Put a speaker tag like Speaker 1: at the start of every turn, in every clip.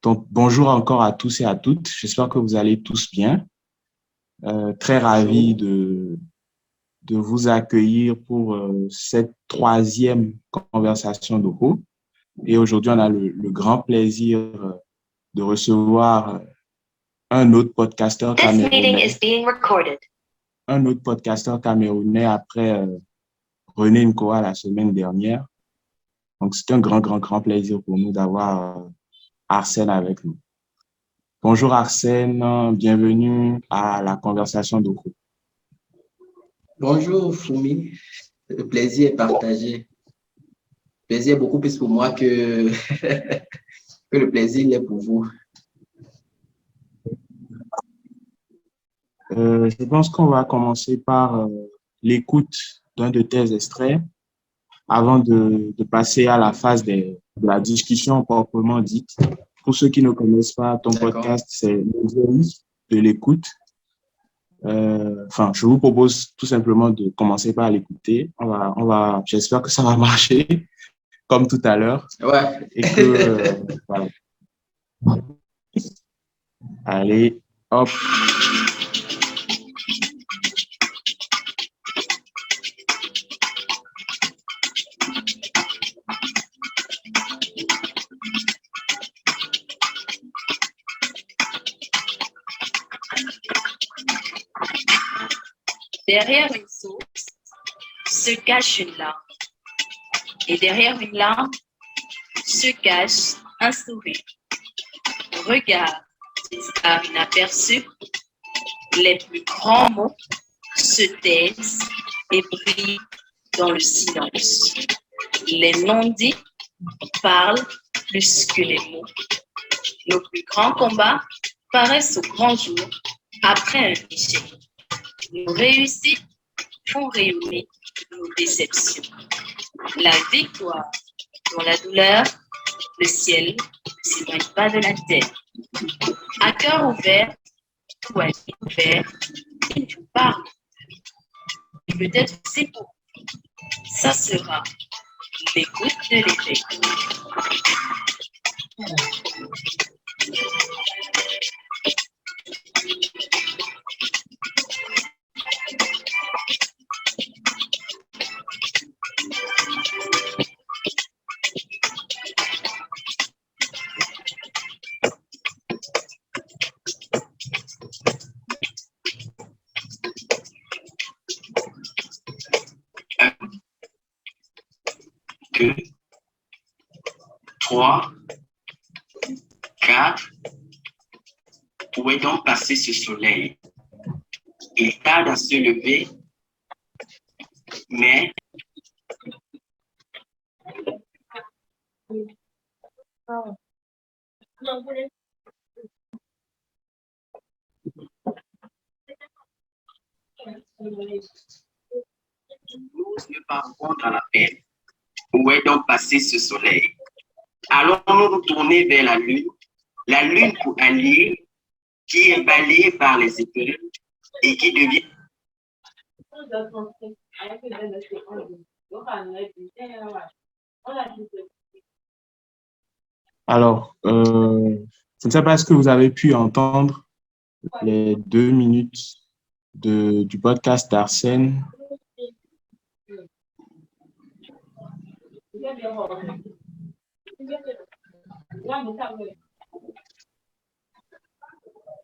Speaker 1: Donc, bonjour encore à tous et à toutes. J'espère que vous allez tous bien. Très ravi
Speaker 2: Bonjour.
Speaker 1: de vous accueillir pour cette troisième conversation de groupe. Et aujourd'hui, on a le grand plaisir de recevoir un autre podcasteur camerounais. Un autre podcasteur camerounais après René Nkoa la semaine dernière. Donc, c'est un grand plaisir pour nous d'avoir Arsène avec nous. Bonjour Arsène, bienvenue à la conversation de groupe.
Speaker 2: Bonjour, Foumi. Le plaisir est partagé. Le plaisir est beaucoup plus pour moi que, que le plaisir l'est pour vous.
Speaker 1: Je pense qu'on va commencer par l'écoute d'un de tes extraits avant de passer à la phase de la discussion proprement dite. Pour ceux qui ne connaissent pas ton
Speaker 2: D'accord.
Speaker 1: podcast, c'est l'Exercice de l'écoute. Je vous propose tout simplement de commencer par l'écouter. J'espère que ça va marcher comme tout à l'heure
Speaker 2: Ouais.
Speaker 1: et que, voilà. Allez, hop.
Speaker 3: Derrière une source se cache une larme. Et derrière une larme se cache un sourire. Regarde, par inaperçu, les plus grands mots se taisent et brillent dans le silence. Les non-dits parlent plus que les mots. Nos plus grands combats paraissent au grand jour après un échec. Nos réussites font rayonner nos déceptions. La victoire dans la douleur, le ciel ne s'éloigne pas de la terre. À cœur ouvert, tout est ouvert, il nous parle. Et peut-être c'est pour ça sera l'écoute de l'évêque.
Speaker 4: Deux, trois, quatre. Où est donc passé ce soleil? Il tarde à se lever, mais n'ose pas répondre à l'appel. Où est donc passé ce soleil? Allons-nous nous tourner vers la lune pour allier, qui est balayée par les étoiles et qui devient.
Speaker 1: Alors, je ne sais pas ce que vous avez pu entendre les 2 minutes du podcast d'Arsène.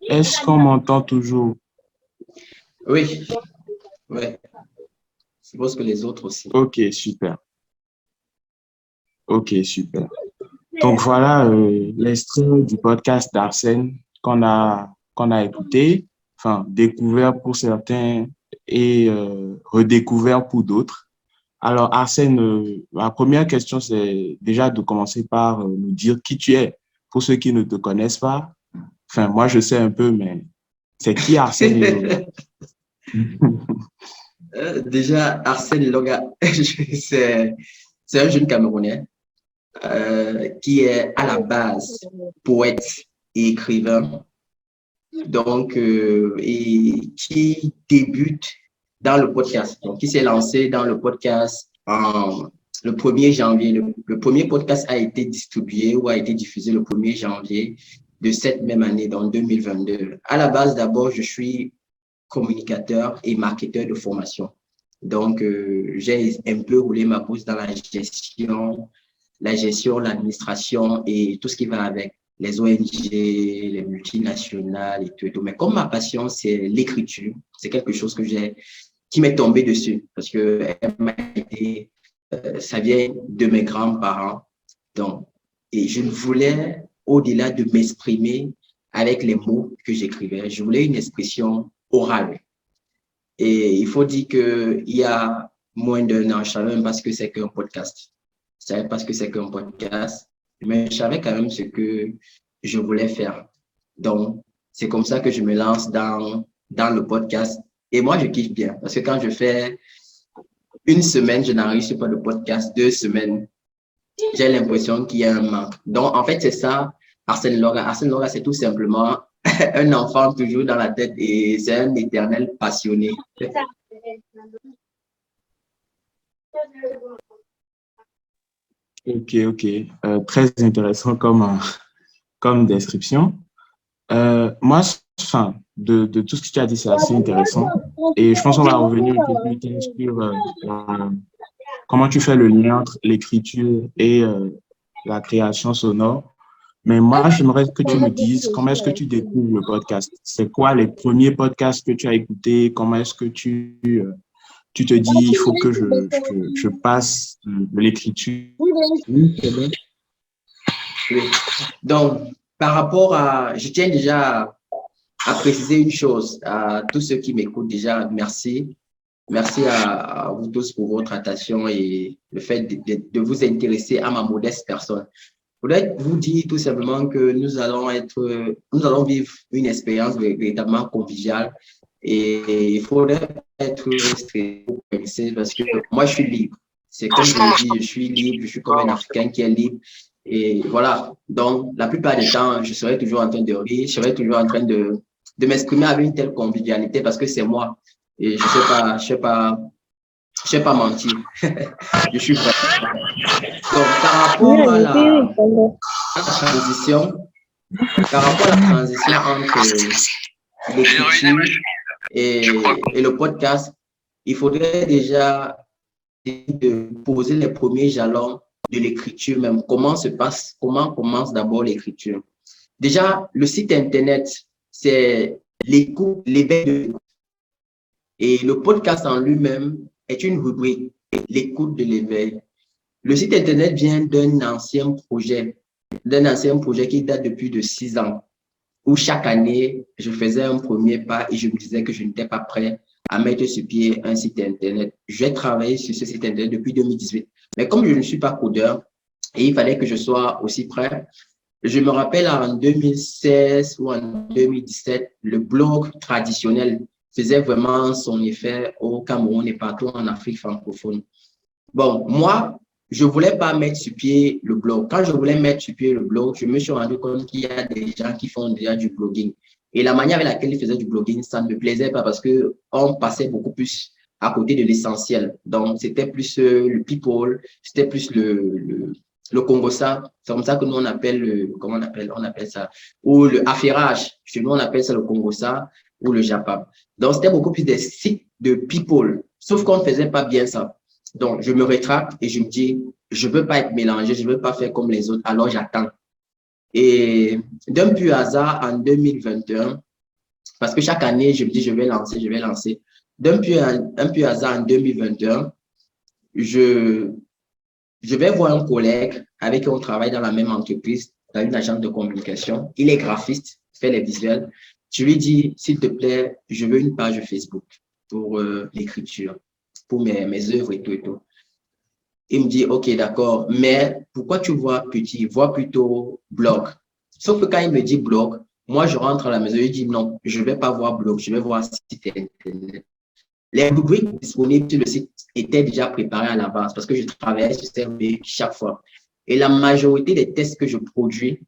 Speaker 1: Est-ce qu'on m'entend toujours?
Speaker 2: Oui. Ouais. Je suppose que les autres aussi.
Speaker 1: Ok, super. Donc voilà l'extrait du podcast d'Arsène qu'on a écouté, enfin découvert pour certains et redécouvert pour d'autres. Alors Arsène, la première question c'est déjà de commencer par nous dire qui tu es. Pour ceux qui ne te connaissent pas, enfin moi je sais un peu, mais c'est qui Arsène Ilonga?
Speaker 2: Déjà, Arsène Ilonga, c'est un jeune Camerounais qui est à la base poète et écrivain. Donc, et qui débute dans le podcast, donc qui s'est lancé dans le podcast le 1er janvier. Le premier podcast a été distribué ou a été diffusé le 1er janvier de cette même année, dans 2022. À la base, d'abord, je suis communicateur et marketeur de formation. Donc, j'ai un peu roulé ma bourse dans la gestion, l'administration et tout ce qui va avec les ONG, les multinationales et tout, et tout. Mais comme ma passion, c'est l'écriture, c'est quelque chose qui m'est tombé dessus parce que ça vient de mes grands-parents. Donc, et je voulais, au-delà de m'exprimer avec les mots que j'écrivais, je voulais une expression orale. Et il faut dire qu'il y a moins d'un an, je ne savais même pas ce que c'est qu'un podcast. Je ne savais pas ce que c'est qu'un podcast, mais je savais quand même ce que je voulais faire. Donc, c'est comme ça que je me lance dans le podcast. Et moi, je kiffe bien parce que quand je fais une semaine, je n'enregistre pas de podcast, 2 semaines, j'ai l'impression qu'il y a un manque. Donc, en fait, c'est ça, Arsène Lora. Arsène Lora, c'est tout simplement un enfant toujours dans la tête et c'est un éternel passionné.
Speaker 1: Ok. Très intéressant comme description. Moi, enfin, de tout ce que tu as dit, c'est assez intéressant. Et je pense qu'on va revenir un peu plus tard sur comment tu fais le lien entre l'écriture et la création sonore. Mais moi, j'aimerais que tu me dises comment est-ce que tu découvres le podcast? C'est quoi les premiers podcasts que tu as écoutés? Comment est-ce que tu te dis, il faut que je passe de l'écriture? Oui, c'est bon.
Speaker 2: Oui. Donc, par rapport à... Je tiens déjà à préciser une chose à tous ceux qui m'écoutent déjà. Merci. Merci à vous tous pour votre attention et le fait de vous intéresser à ma modeste personne. Je voudrais vous dire tout simplement que nous allons vivre une expérience véritablement conviviale et il faudrait être stressé parce que moi, je suis libre. C'est comme je le dis, je suis libre, je suis comme un Africain qui est libre. Et voilà, donc la plupart du temps, je serai toujours en train de rire, je serai toujours en train de m'exprimer avec une telle convivialité parce que c'est moi. Et je sais pas mentir. Je suis vrai. Donc, par rapport à la transition entre l'écriture et le podcast, il faudrait déjà poser les premiers jalons de l'écriture même. Comment commence d'abord l'écriture? Déjà, le site Internet, c'est l'écoute, l'éveil de l'écoute. Et le podcast en lui-même est une rubrique, l'écoute de l'éveil. Le site Internet vient d'un ancien projet qui date de plus de 6 ans, où chaque année, je faisais un premier pas et je me disais que je n'étais pas prêt à mettre sur pied un site Internet. J'ai travaillé sur ce site Internet depuis 2018. Mais comme je ne suis pas codeur et il fallait que je sois aussi prêt, je me rappelle en 2016 ou en 2017, le blog traditionnel faisait vraiment son effet au Cameroun et partout en Afrique francophone. Bon, moi, je ne voulais pas mettre sur pied le blog. Quand je voulais mettre sur pied le blog, je me suis rendu compte qu'il y a des gens qui font déjà du blogging. Et la manière avec laquelle ils faisaient du blogging, ça ne me plaisait pas parce qu'on passait beaucoup plus à côté de l'essentiel. Donc, c'était plus le people, c'était plus le Congossa. C'est comme ça que nous, on appelle comment on appelle ça? Ou le affairage. Chez nous, on appelle ça le Congossa ou le Japap. Donc, c'était beaucoup plus des sites de people. Sauf qu'on ne faisait pas bien ça. Donc, je me rétracte et je me dis, je ne veux pas être mélangé, je ne veux pas faire comme les autres, alors j'attends. Et d'un pur hasard, en 2021, parce que chaque année, je me dis, je vais lancer. D'un pur hasard, en 2021, je vais voir un collègue avec qui on travaille dans la même entreprise, dans une agence de communication. Il est graphiste, fait les visuels. Je lui dis, s'il te plaît, je veux une page Facebook pour l'écriture, pour mes œuvres et tout et tout. Il me dit, OK, d'accord, mais pourquoi tu vois petit? Vois plutôt blog. Sauf que quand il me dit blog, moi, je rentre à la maison et je dis non, je ne vais pas voir blog, je vais voir site Internet. Les rubriques disponibles sur le site étaient déjà préparées à la base parce que je travaillais sur ces rubriques chaque fois. Et la majorité des textes que je produis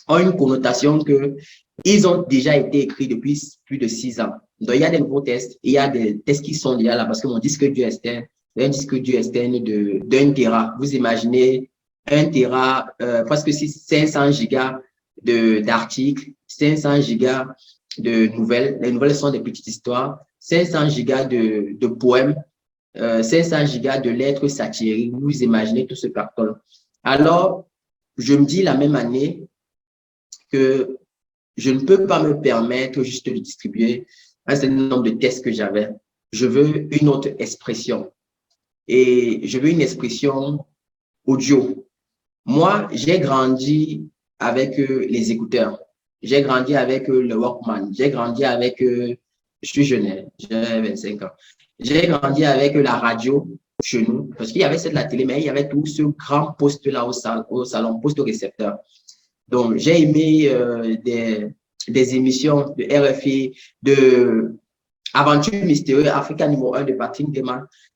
Speaker 2: ont une connotation qu'ils ont déjà été écrits depuis plus de 6 ans. Donc, il y a des nouveaux tests, il y a des tests qui sont déjà là parce que mon disque dur externe d'un disque dur externe d'un Tera. Vous imaginez un Tera, presque 500 gigas d'articles, 500 gigas de nouvelles. Les nouvelles sont des petites histoires, 500 gigas de poèmes, 500 gigas de lettres satiriques. Vous imaginez tout ce carton. Alors, je me dis la même année que je ne peux pas me permettre juste de distribuer un certain nombre de textes que j'avais. Je veux une autre expression. Et je veux une expression audio. Moi, j'ai grandi avec les écouteurs. J'ai grandi avec le Walkman. J'ai grandi avec, je suis jeune, j'ai 25 ans. J'ai grandi avec la radio chez nous, parce qu'il y avait cette la télé, mais il y avait tout ce grand poste-là au salon, poste récepteur. Donc, j'ai aimé des émissions de RFI, de Aventure mystérieuse, Africa numéro 1 de Patrick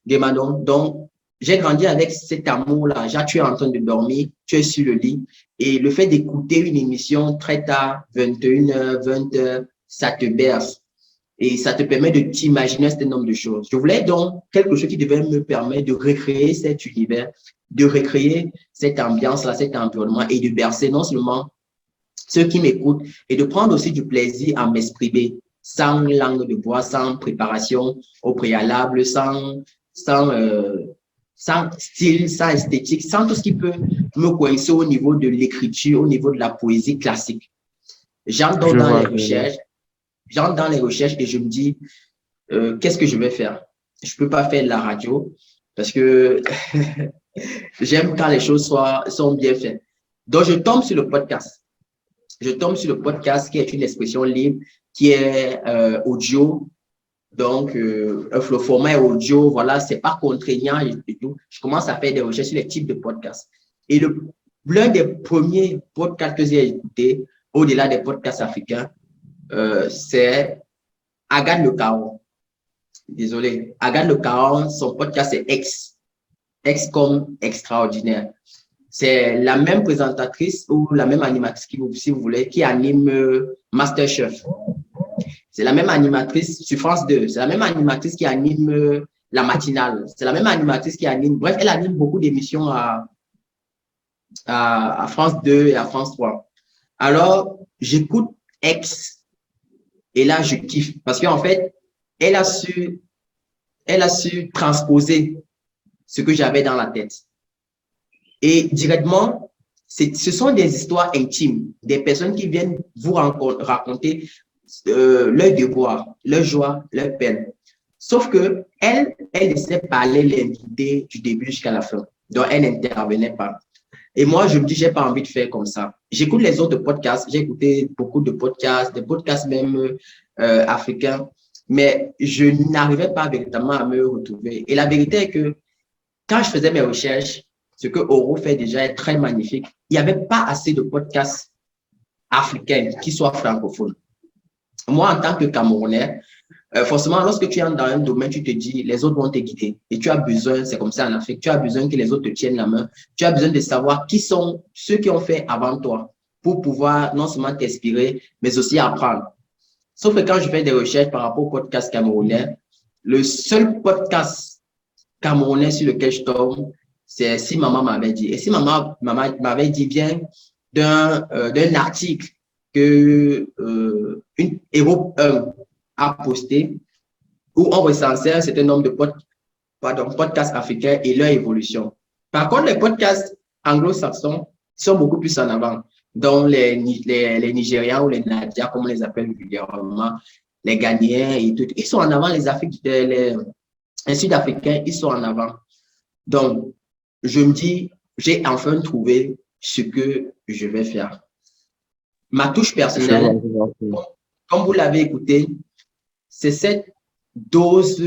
Speaker 2: Demanon. Donc, j'ai grandi avec cet amour-là. Genre, tu es en train de dormir, tu es sur le lit. Et le fait d'écouter une émission très tard, 21h, 20h, ça te berce. Et ça te permet de t'imaginer un certain nombre de choses. Je voulais donc quelque chose qui devait me permettre de recréer cet univers, de recréer cette ambiance-là, cet environnement et de bercer non seulement ceux qui m'écoutent et de prendre aussi du plaisir à m'exprimer sans langue de bois, sans préparation au préalable, sans style, sans esthétique, sans tout ce qui peut me coincer au niveau de l'écriture, au niveau de la poésie classique. J'entre dans les recherches et je me dis, qu'est-ce que je vais faire? Je ne peux pas faire de la radio parce que j'aime quand les choses sont bien faites. Donc, je tombe sur le podcast. Je tombe sur le podcast qui est une expression libre, qui est audio. Donc, le format est audio, voilà, c'est pas contraignant et tout. Je commence à faire des recherches sur les types de podcasts. Et l'un des premiers podcasts que j'ai écouté, au-delà des podcasts africains, c'est Agathe Le Caron. Désolé. Agathe Le Caron, son podcast est Ex comme extraordinaire. C'est la même présentatrice ou la même animatrice, si vous voulez, qui anime MasterChef. C'est la même animatrice sur France 2. C'est la même animatrice qui anime La Matinale. C'est la même animatrice qui anime... Bref, elle anime beaucoup d'émissions à France 2 et à France 3. Alors, j'écoute Ex et là, je kiffe. Parce qu'en fait, elle a su transposer ce que j'avais dans la tête. Et directement, ce sont des histoires intimes, des personnes qui viennent vous raconter leur devoir, leur joie, leur peine. Sauf que elle laissait parler l'invité du début jusqu'à la fin. Donc, elle n'intervenait pas. Et moi, je me dis, j'ai pas envie de faire comme ça. J'écoute les autres podcasts. J'ai écouté beaucoup de podcasts, des podcasts même africains. Mais je n'arrivais pas véritablement à me retrouver. Et la vérité est que quand je faisais mes recherches, ce que Oro fait déjà est très magnifique. Il n'y avait pas assez de podcasts africains qui soient francophones. Moi, en tant que Camerounais, forcément, lorsque tu entres dans un domaine, tu te dis, les autres vont te guider. Et tu as besoin, c'est comme ça en Afrique, tu as besoin que les autres te tiennent la main. Tu as besoin de savoir qui sont ceux qui ont fait avant toi pour pouvoir non seulement t'inspirer, mais aussi apprendre. Sauf que quand je fais des recherches par rapport au podcast camerounais, le seul podcast camerounais sur lequel je tombe, c'est Si Maman m'avait dit. Et Si Maman m'avait dit vient d'un article que Héros 1 a posté où on recensait un certain nombre de podcasts africains et leur évolution. Par contre, les podcasts anglo-saxons sont beaucoup plus en avant, dont les Nigérians ou les Nadia, comme on les appelle vulgairement, les Ghanéens et tout. Ils sont en avant, les Sud-Africains, ils sont en avant. Donc, je me dis, j'ai enfin trouvé ce que je vais faire. Ma touche personnelle, comme vous l'avez écouté, c'est cette dose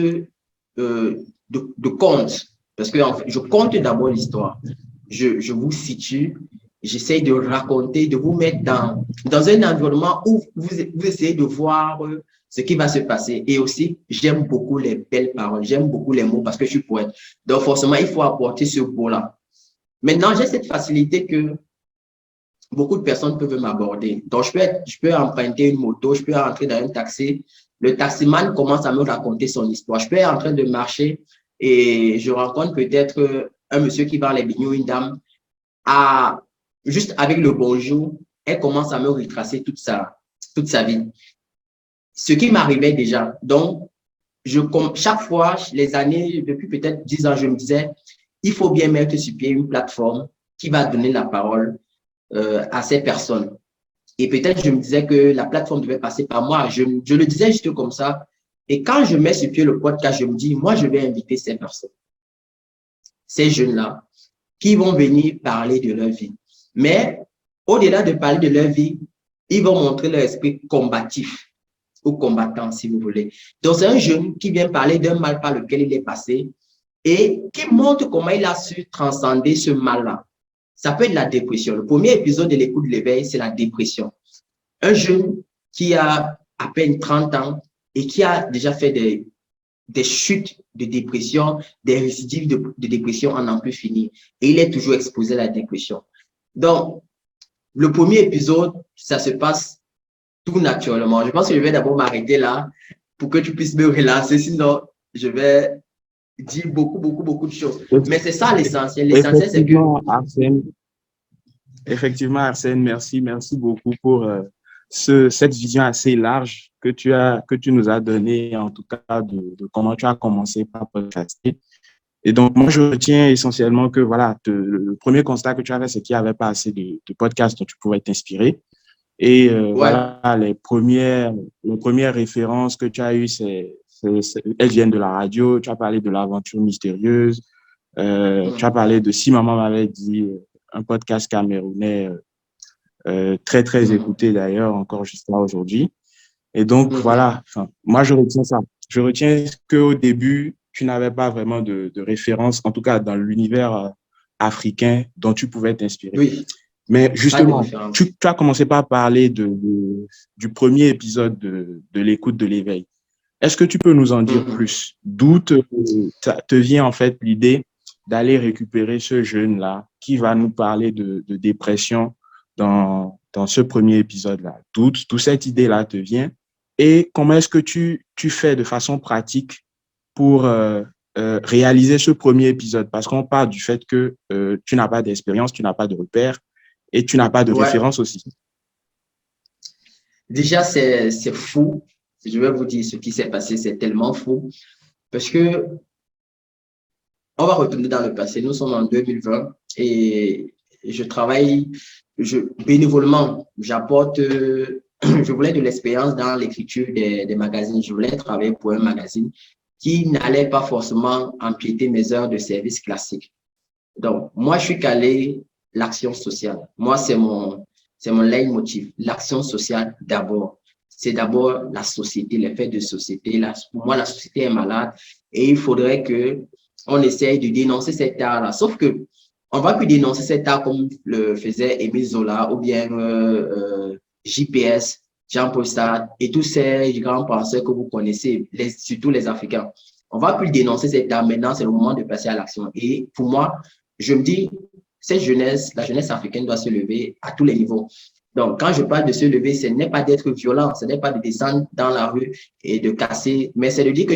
Speaker 2: de conte. Parce que en fait, je conte d'abord l'histoire. Je vous situe, j'essaie de raconter, de vous mettre dans un environnement où vous essayez de voir ce qui va se passer. Et aussi, j'aime beaucoup les belles paroles, j'aime beaucoup les mots parce que je suis poète. Donc, forcément, il faut apporter ce beau-là. Maintenant, j'ai cette facilité que beaucoup de personnes peuvent m'aborder. Donc, je peux emprunter une moto, je peux entrer dans un taxi. Le taximan commence à me raconter son histoire. Je peux être en train de marcher et je rencontre peut-être un monsieur qui vend les beignets ou une dame, juste avec le bonjour, elle commence à me retracer toute sa vie. Ce qui m'arrivait déjà. Donc, chaque fois, les années, depuis peut-être 10 ans, je me disais, il faut bien mettre sur pied une plateforme qui va donner la parole à ces personnes. Et peut-être, je me disais que la plateforme devait passer par moi. Je le disais juste comme ça. Et quand je mets sur pied le podcast, je me dis, moi, je vais inviter ces personnes, ces jeunes-là, qui vont venir parler de leur vie. Mais au-delà de parler de leur vie, ils vont montrer leur esprit combatif ou combattant, si vous voulez. Donc, c'est un jeune qui vient parler d'un mal par lequel il est passé et qui montre comment il a su transcender ce mal-là. Ça peut être la dépression. Le premier épisode de l'écoute de l'éveil, c'est la dépression. Un jeune qui a à peine 30 ans et qui a déjà fait des chutes de dépression, des récidives de dépression, on n'en peut finir. Et il est toujours exposé à la dépression. Donc, le premier épisode, ça se passe tout naturellement. Je pense que je vais d'abord m'arrêter là pour que tu puisses me relancer. Sinon, je vais dire beaucoup de choses. Mais c'est ça l'essentiel. L'essentiel, c'est que…
Speaker 1: Effectivement, Arsène, merci beaucoup pour cette vision assez large que tu nous as donnée, en tout cas, de comment tu as commencé par podcaster. Et donc, moi, je retiens essentiellement que, voilà, le premier constat que tu avais, c'est qu'il n'y avait pas assez de podcasts dont tu pouvais t'inspirer. Et voilà, les premières références que tu as eues, elles viennent de la radio. Tu as parlé de l'aventure mystérieuse. Tu as parlé de Si Maman m'avait dit, un podcast camerounais très écouté d'ailleurs, encore jusqu'à aujourd'hui. Et donc, voilà, moi, je retiens ça. Je retiens qu'au début, tu n'avais pas vraiment de référence, en tout cas dans l'univers africain dont tu pouvais t'inspirer.
Speaker 2: Oui.
Speaker 1: Mais justement, tu as commencé par parler du premier épisode de l'écoute de l'éveil. Est-ce que tu peux nous en dire plus? D'où te vient en fait l'idée d'aller récupérer ce jeune-là qui va nous parler de dépression dans ce premier épisode-là? D'où cette idée-là te vient? Et comment est-ce que tu fais de façon pratique pour réaliser ce premier épisode? Parce qu'on parle du fait que tu n'as pas d'expérience, tu n'as pas de repères et tu n'as pas de référence aussi.
Speaker 2: Déjà, c'est fou. Je vais vous dire ce qui s'est passé, c'est tellement fou. Parce que on va retourner dans le passé. Nous sommes en 2020 et je travaille bénévolement. J'apporte, je voulais de l'expérience dans l'écriture des magazines. Je voulais travailler pour un magazine qui n'allait pas forcément empiéter mes heures de service classiques. Donc, moi, je suis calé l'action sociale. Moi, c'est mon leitmotiv. L'action sociale d'abord. C'est d'abord la société, les faits de société. Pour moi, la société est malade et il faudrait qu'on essaye de dénoncer cet art-là. Sauf que on ne va plus dénoncer cet art comme le faisait Émile Zola ou bien JPS, Jean-Paul Sartre et tous ces grands penseurs que vous connaissez, surtout les Africains. On ne va plus dénoncer cet art. Maintenant, c'est le moment de passer à l'action. Et pour moi, je me dis, la jeunesse africaine doit se lever à tous les niveaux. Donc, quand je parle de se lever, ce n'est pas d'être violent, ce n'est pas de descendre dans la rue et de casser, mais c'est de dire que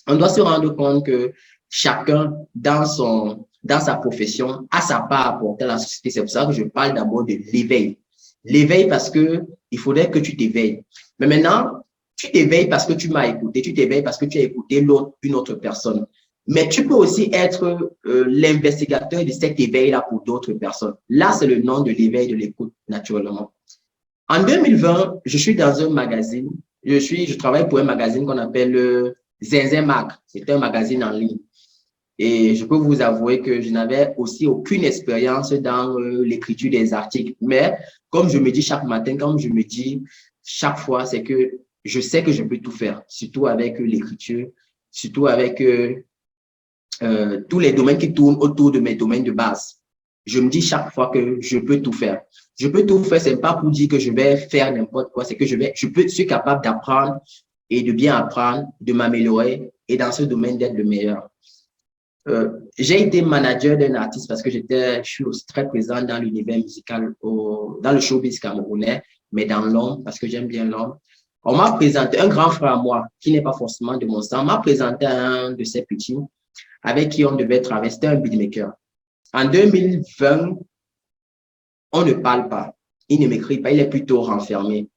Speaker 2: on doit se rendre compte que chacun dans sa profession a sa part à apporter à la société. C'est pour ça que je parle d'abord de l'éveil. L'éveil parce que il faudrait que tu t'éveilles. Mais maintenant, tu t'éveilles parce que tu m'as écouté, tu t'éveilles parce que tu as écouté une autre personne. Mais tu peux aussi être l'investigateur de cet éveil-là pour d'autres personnes. Là, c'est le nom de l'éveil de l'écoute, naturellement. En 2020, je suis dans un magazine. Je travaille pour un magazine qu'on appelle Zinzin Mag. C'est un magazine en ligne. Et je peux vous avouer que je n'avais aussi aucune expérience dans l'écriture des articles. Mais comme je me dis chaque matin, comme je me dis chaque fois, c'est que je sais que je peux tout faire, surtout avec l'écriture, surtout avec tous les domaines qui tournent autour de mes domaines de base. Je me dis chaque fois que je peux tout faire. Je peux tout faire, c'est pas pour dire que je vais faire n'importe quoi, c'est que je suis capable d'apprendre et de bien apprendre, de m'améliorer et dans ce domaine d'être le meilleur. J'ai été manager d'un artiste parce que je suis aussi très présent dans l'univers musical, dans le showbiz camerounais, mais dans l'homme, parce que j'aime bien l'homme. On m'a présenté, un grand frère à moi, qui n'est pas forcément de mon sang, m'a présenté un de ces petits avec qui on devait travailler. C'était un beatmaker. En 2020, on ne parle pas. Il ne m'écrit pas, il est plutôt renfermé.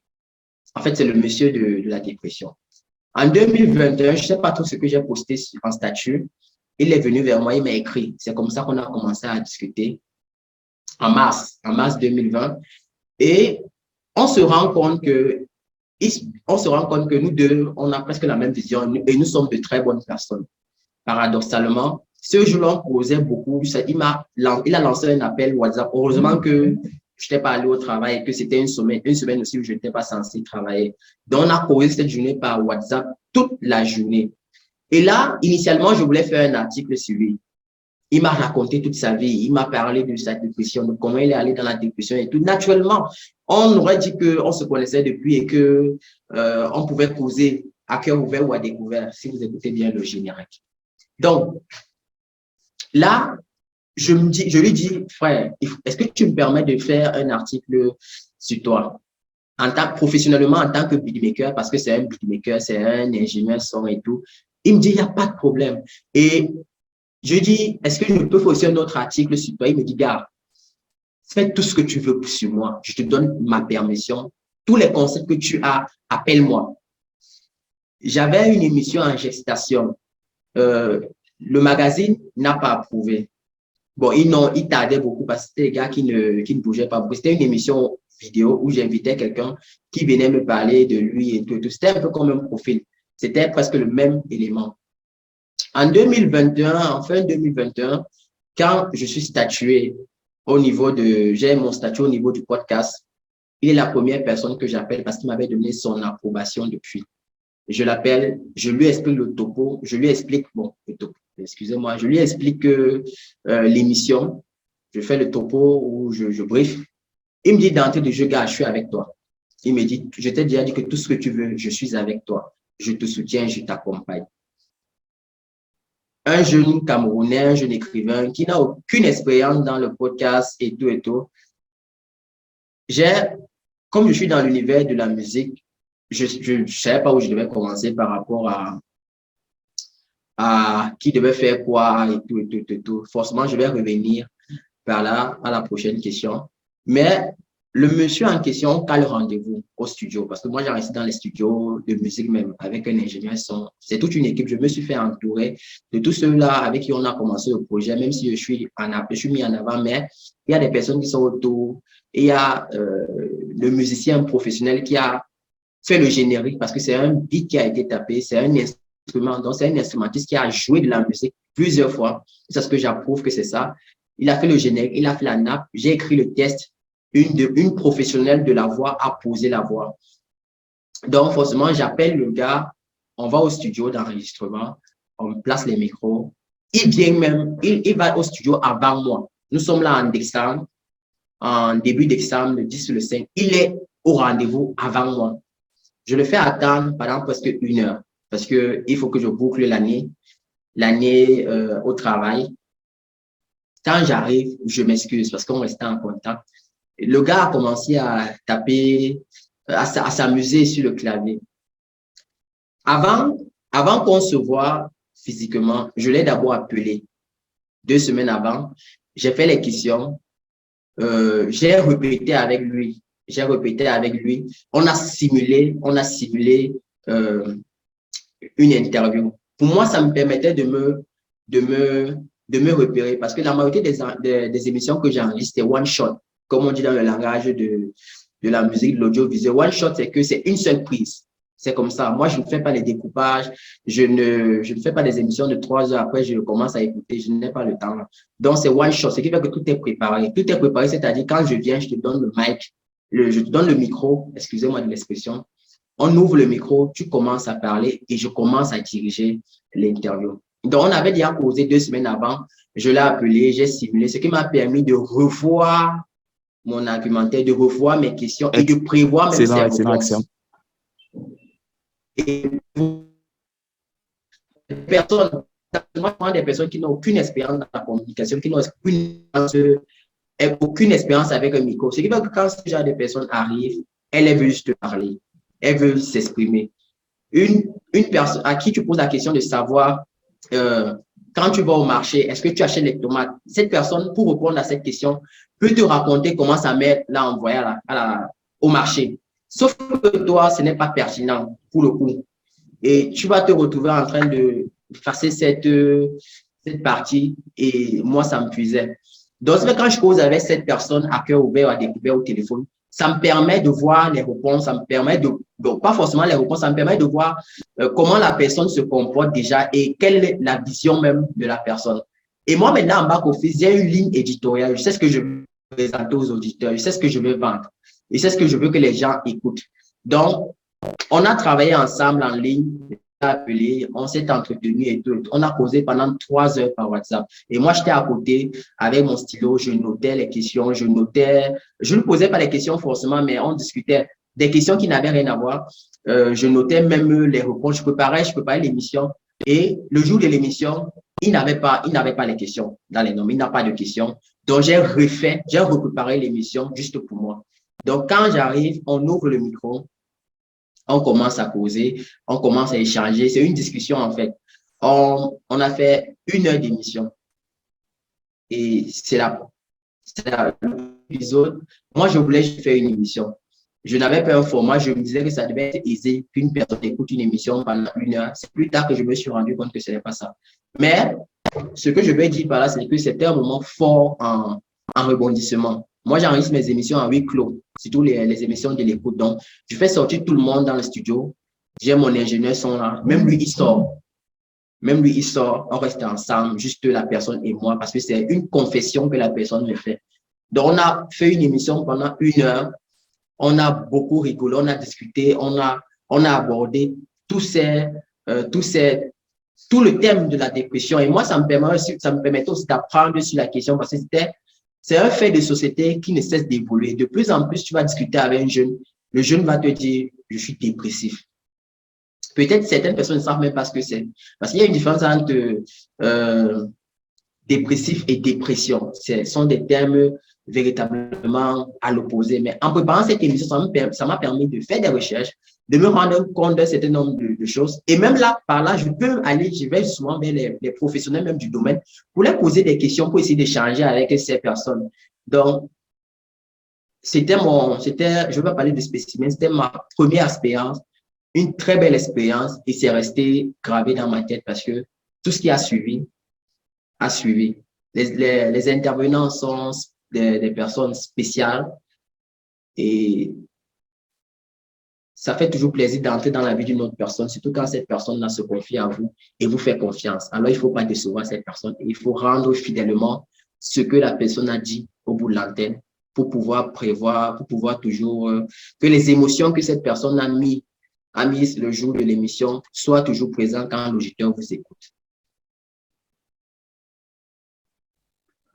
Speaker 2: En fait, c'est le monsieur de la dépression. En 2021, je ne sais pas tout ce que j'ai posté en statut. Il est venu vers moi, il m'a écrit. C'est comme ça qu'on a commencé à discuter en mars 2020. Et on se rend compte que nous deux, on a presque la même vision et nous sommes de très bonnes personnes. Paradoxalement, ce jour-là, on causait beaucoup. Il a lancé un appel WhatsApp. Heureusement que je n'étais pas allé au travail et que c'était une semaine aussi où je n'étais pas censé travailler. Donc, on a causé cette journée par WhatsApp toute la journée. Et là, initialement, je voulais faire un article sur lui. Il m'a raconté toute sa vie. Il m'a parlé de sa dépression, de comment il est allé dans la dépression et tout. Naturellement, on aurait dit qu'on se connaissait depuis et que on pouvait causer à cœur ouvert ou à découvert, si vous écoutez bien le générique. Donc, là, je lui dis, frère, est-ce que tu me permets de faire un article sur toi? Professionnellement, en tant que beatmaker, parce que c'est un beatmaker, c'est un ingénieur son et tout. Il me dit, il n'y a pas de problème. Et je dis, est-ce que je peux faire aussi un autre article sur toi? Il me dit, gars, fais tout ce que tu veux sur moi. Je te donne ma permission. Tous les concepts que tu as, appelle-moi. J'avais une émission en gestation. Le magazine n'a pas approuvé. Bon, il tardait beaucoup parce que c'était des gars qui ne bougeaient pas beaucoup. C'était une émission vidéo où j'invitais quelqu'un qui venait me parler de lui et tout. C'était un peu comme un profil. C'était presque le même élément. En 2021, en fin 2021, quand je suis statué j'ai mon statut au niveau du podcast, il est la première personne que j'appelle parce qu'il m'avait donné son approbation depuis. Je l'appelle, je lui explique le topo, je lui explique l'émission, je fais le topo où je brief. Il me dit d'entrée de jeu, gars, je suis avec toi. Il me dit, je t'ai déjà dit que tout ce que tu veux, je suis avec toi. Je te soutiens, je t'accompagne. Un jeune Camerounais, un jeune écrivain qui n'a aucune expérience dans le podcast et tout. Comme je suis dans l'univers de la musique, je ne savais pas où je devais commencer par rapport à qui devait faire quoi et tout. Forcément, je vais revenir par là à la prochaine question. Mais le monsieur en question cale rendez-vous au studio parce que moi, j'ai resté dans les studios de musique même avec un ingénieur son. C'est toute une équipe. Je me suis fait entourer de tous ceux-là avec qui on a commencé le projet, même si je suis mis en avant, mais il y a des personnes qui sont autour. Et il y a le musicien professionnel qui a fait le générique parce que c'est un beat qui a été tapé, c'est un instrument, donc c'est un instrumentiste qui a joué de la musique plusieurs fois. C'est ce que j'approuve que c'est ça. Il a fait le générique, il a fait la nappe, j'ai écrit le test. Une professionnelle de la voix a posé la voix. Donc, forcément, j'appelle le gars, on va au studio d'enregistrement, on place les micros. Il vient même, il va au studio avant moi. Nous sommes là en décembre, en début décembre, le 10 ou le 5. Il est au rendez-vous avant moi. Je le fais attendre pendant presque 1 heure parce qu'il faut que je boucle l'année au travail. Quand j'arrive, je m'excuse parce qu'on restait en contact. Le gars a commencé à taper, à s'amuser sur le clavier. Avant qu'on se voit physiquement, je l'ai d'abord appelé. 2 semaines avant, j'ai fait les questions. J'ai répété avec lui. On a simulé une interview. Pour moi, ça me permettait de me repérer parce que la majorité des émissions que j'enregistre, c'est one shot. Comme on dit dans le langage de la musique, de l'audiovisuel. One shot, c'est que c'est une seule prise. C'est comme ça. Moi, je ne fais pas les découpages. Je ne fais pas des émissions de 3 heures. Après, je commence à écouter. Je n'ai pas le temps. Donc, c'est one shot. Ce qui fait que tout est préparé. Tout est préparé, c'est-à-dire quand je viens, je te donne le mic, je te donne le micro. Excusez-moi de l'expression. On ouvre le micro, tu commences à parler et je commence à diriger l'interview. Donc, on avait déjà causé 2 semaines avant. Je l'ai appelé, j'ai simulé, ce qui m'a permis de revoir mon argumentaire, de revoir mes questions et de prévoir mes réponses. Et des personnes qui n'ont aucune expérience dans la communication, qui n'ont aucune expérience avec un micro. Ce qui veut que quand ce genre de personnes arrivent, elles veulent juste parler. elle veut s'exprimer. Une personne à qui tu poses la question de savoir quand tu vas au marché, est-ce que tu achètes les tomates? Cette personne, pour répondre à cette question, peut te raconter comment sa mère l'a envoyé au marché. Sauf que toi, ce n'est pas pertinent pour le coup. Et tu vas te retrouver en train de faire cette partie et moi, ça me puisait. Donc, quand je cause avec cette personne à cœur ouvert, à découvert au téléphone, ça me permet de voir les réponses, ça me permet donc pas forcément les réponses, ça me permet de voir comment la personne se comporte déjà et quelle est la vision même de la personne. Et moi, maintenant, en back-office, j'ai une ligne éditoriale. Je sais ce que je veux présenter aux auditeurs, je sais ce que je veux vendre, je sais ce que je veux que les gens écoutent. Donc, on a travaillé ensemble en ligne, appelé, on s'est entretenu et tout. On a causé pendant 3 heures par WhatsApp. Et moi, j'étais à côté avec mon stylo, je notais les questions, je ne posais pas les questions forcément, mais on discutait des questions qui n'avaient rien à voir. Je notais même les réponses, je préparais l'émission. Et le jour de l'émission, il n'avait pas les questions dans les normes, il n'a pas de questions. Donc, j'ai repréparé l'émission juste pour moi. Donc, quand j'arrive, on ouvre le micro, on commence à causer, on commence à échanger. C'est une discussion, en fait. On a fait 1 heure d'émission. Et c'est l'épisode. Moi, je voulais faire une émission. Je n'avais pas un format. Je me disais que ça devait être aisé qu'une personne écoute une émission pendant 1 heure. C'est plus tard que je me suis rendu compte que ce n'est pas ça. Mais ce que je vais dire par là, c'est que c'était un moment fort en rebondissement. Moi, j'enregistre mes émissions en huis clos, surtout les émissions de l'écoute. Donc, je fais sortir tout le monde dans le studio. J'ai mon ingénieur son là. Même lui, il sort. On reste ensemble, juste la personne et moi, parce que c'est une confession que la personne me fait. Donc, on a fait une émission pendant 1 heure. On a beaucoup rigolé, on a discuté, on a abordé tout le thème de la dépression. Et moi, ça me permettait aussi d'apprendre sur la question parce que c'est un fait de société qui ne cesse d'évoluer. De plus en plus, tu vas discuter avec un jeune, le jeune va te dire, je suis dépressif. Peut-être certaines personnes ne savent même pas ce que c'est. Parce qu'il y a une différence entre dépressif et dépression. Ce sont des termes véritablement à l'opposé. Mais en préparant cette émission, ça m'a permis de faire des recherches, de me rendre compte d'un certain nombre de choses. Et même là, par là, je vais souvent vers les professionnels même du domaine pour leur poser des questions, pour essayer d'échanger avec ces personnes. Donc, je ne vais pas parler de spécimen, c'était ma première expérience, une très belle expérience et c'est resté gravé dans ma tête parce que tout ce qui a suivi. Les intervenants sont des personnes spéciales et ça fait toujours plaisir d'entrer dans la vie d'une autre personne, surtout quand cette personne-là se confie à vous et vous fait confiance. Alors, il ne faut pas décevoir cette personne. Il faut rendre fidèlement ce que la personne a dit au bout de l'antenne pour pouvoir prévoir, pour pouvoir toujours que les émotions que cette personne a mis le jour de l'émission soient toujours présentes quand l'auditeur vous écoute.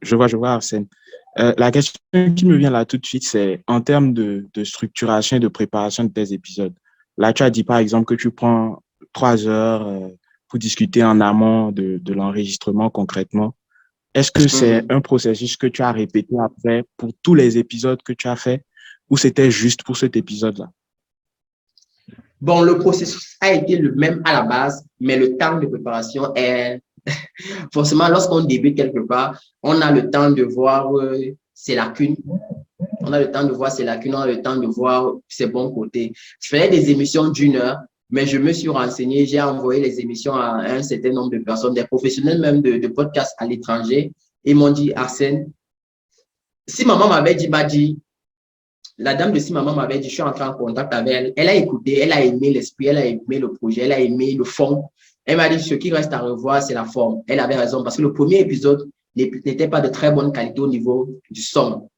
Speaker 1: Je vois, Arsène. La question qui me vient là tout de suite, c'est en termes de structuration et de préparation de tes épisodes. Là, tu as dit par exemple que tu prends 3 heures pour discuter en amont de l'enregistrement concrètement. Est-ce que c'est un processus que tu as répété après pour tous les épisodes que tu as fait ou c'était juste pour cet épisode-là?
Speaker 2: Bon, le processus a été le même à la base, mais le temps de préparation est… Forcément, lorsqu'on débute quelque part, on a le temps de voir ses lacunes. On a le temps de voir ses bons côtés. Je faisais des émissions d'1 heure, mais je me suis renseigné, j'ai envoyé les émissions à un certain nombre de personnes, des professionnels même de podcasts à l'étranger. Ils m'ont dit, Arsène, si maman m'avait dit, la dame de si maman m'avait dit, je suis entré en contact avec elle, elle a écouté, elle a aimé l'esprit, elle a aimé le projet, elle a aimé le fond. Elle m'a dit, ce qui reste à revoir, c'est la forme. Elle avait raison parce que le premier épisode n'était pas de très bonne qualité au niveau du son.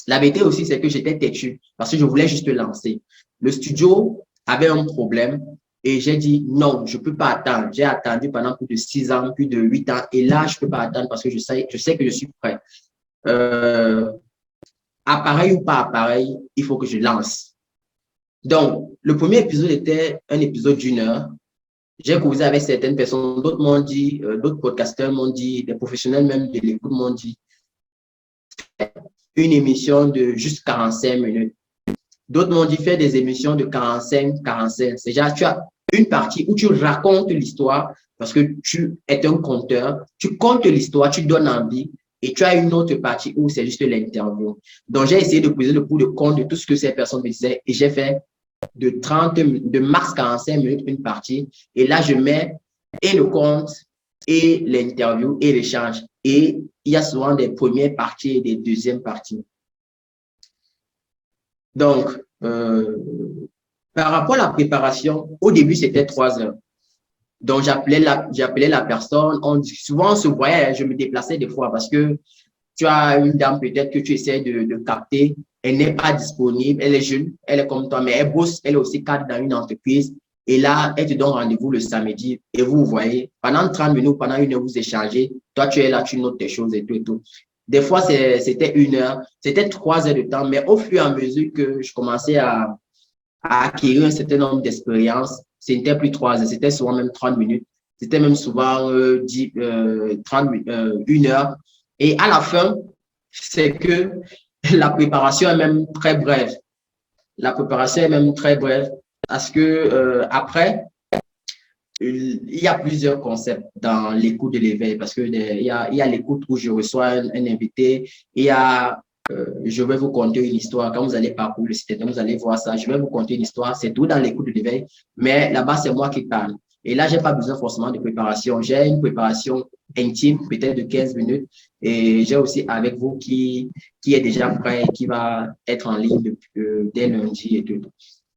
Speaker 2: La vérité aussi, c'est que j'étais têtu parce que je voulais juste lancer. Le studio avait un problème et j'ai dit non, je ne peux pas attendre. J'ai attendu pendant plus de 6 ans, plus de 8 ans et là, je ne peux pas attendre parce que je sais que je suis prêt. Appareil ou pas appareil, il faut que je lance. Donc, le premier épisode était un épisode d'1 heure. J'ai causé avec certaines personnes, d'autres m'ont dit, d'autres podcasteurs m'ont dit, des professionnels même de l'écoute m'ont dit, une émission de juste 45 minutes. D'autres m'ont dit faire des émissions de 45. C'est-à-dire, tu as une partie où tu racontes l'histoire parce que tu es un conteur, tu comptes l'histoire, tu donnes envie, et tu as une autre partie où c'est juste l'interview. Donc, j'ai essayé de poser le pour le compte de tout ce que ces personnes me disaient et j'ai fait de max 45 minutes une partie. Et là, je mets et le compte et l'interview et l'échange. Et il y a souvent des premières parties et des deuxièmes parties. Donc, par rapport à la préparation, au début, c'était 3 heures. Donc, j'appelais la personne. Souvent, on se voyait, je me déplaçais des fois parce que tu as une dame peut-être que tu essaies de capter. Elle n'est pas disponible. Elle est jeune, elle est comme toi, mais elle bosse. Elle est aussi cadre dans une entreprise. Et là, elle te donne rendez-vous le samedi et vous voyez. Pendant 30 minutes, pendant 1 heure, vous échangez. Toi, tu es là, tu notes tes choses et tout et tout. Des fois, c'était 1 heure, c'était 3 heures de temps, mais au fur et à mesure que je commençais à acquérir un certain nombre d'expériences, c'était plus 3 heures, c'était souvent même 30 minutes, c'était même souvent 1 heure. Et à la fin, c'est que la préparation est même très brève. La préparation est même très brève parce que après, il y a plusieurs concepts dans l'écoute de l'éveil parce que il y a l'écoute où je reçois un invité, il y a je vais vous conter une histoire. Quand vous allez parcourir le site, vous allez voir ça. Je vais vous conter une histoire. C'est tout dans l'écoute de l'éveil. Mais là-bas, c'est moi qui parle. Et là, je n'ai pas besoin forcément de préparation. J'ai une préparation intime, peut-être de 15 minutes. Et j'ai aussi avec vous qui est déjà prêt, qui va être en ligne dès lundi et tout.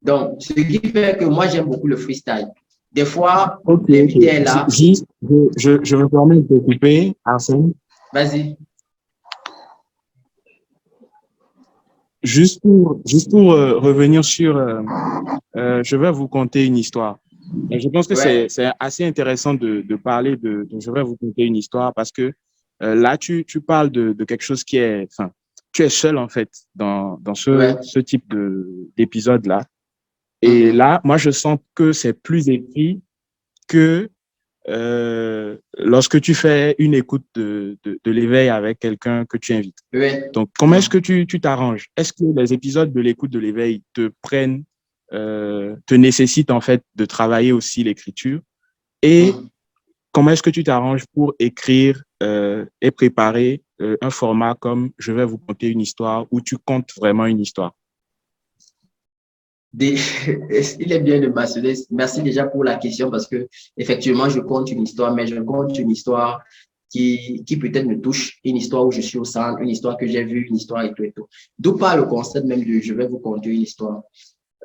Speaker 2: Donc, ce qui fait que moi, j'aime beaucoup le freestyle. Des fois, l'invité est là.
Speaker 1: Je me permets de te couper, Arsène.
Speaker 2: Vas-y.
Speaker 1: Juste pour revenir sur, je vais vous conter une histoire. Et je pense que c'est assez intéressant de parler de je vais vous conter une histoire parce que là, tu parles de quelque chose qui est, enfin, tu es seul en fait dans ce type d'épisode-là. Et là, moi, je sens que c'est plus écrit que lorsque tu fais une écoute de l'éveil avec quelqu'un que tu invites.
Speaker 2: Oui.
Speaker 1: Donc, comment est-ce que tu t'arranges? Est-ce que les épisodes de l'écoute de l'éveil te nécessitent en fait de travailler aussi l'écriture? Et comment est-ce que tu t'arranges pour écrire et préparer un format comme je vais vous conter une histoire où tu comptes vraiment une histoire?
Speaker 2: Il est bien de mentionner. Merci déjà pour la question parce que effectivement, je compte une histoire, mais je compte une histoire qui peut-être me touche, une histoire où je suis au centre, une histoire que j'ai vue, une histoire et tout et tout. D'où part le concept même de je vais vous conter une histoire.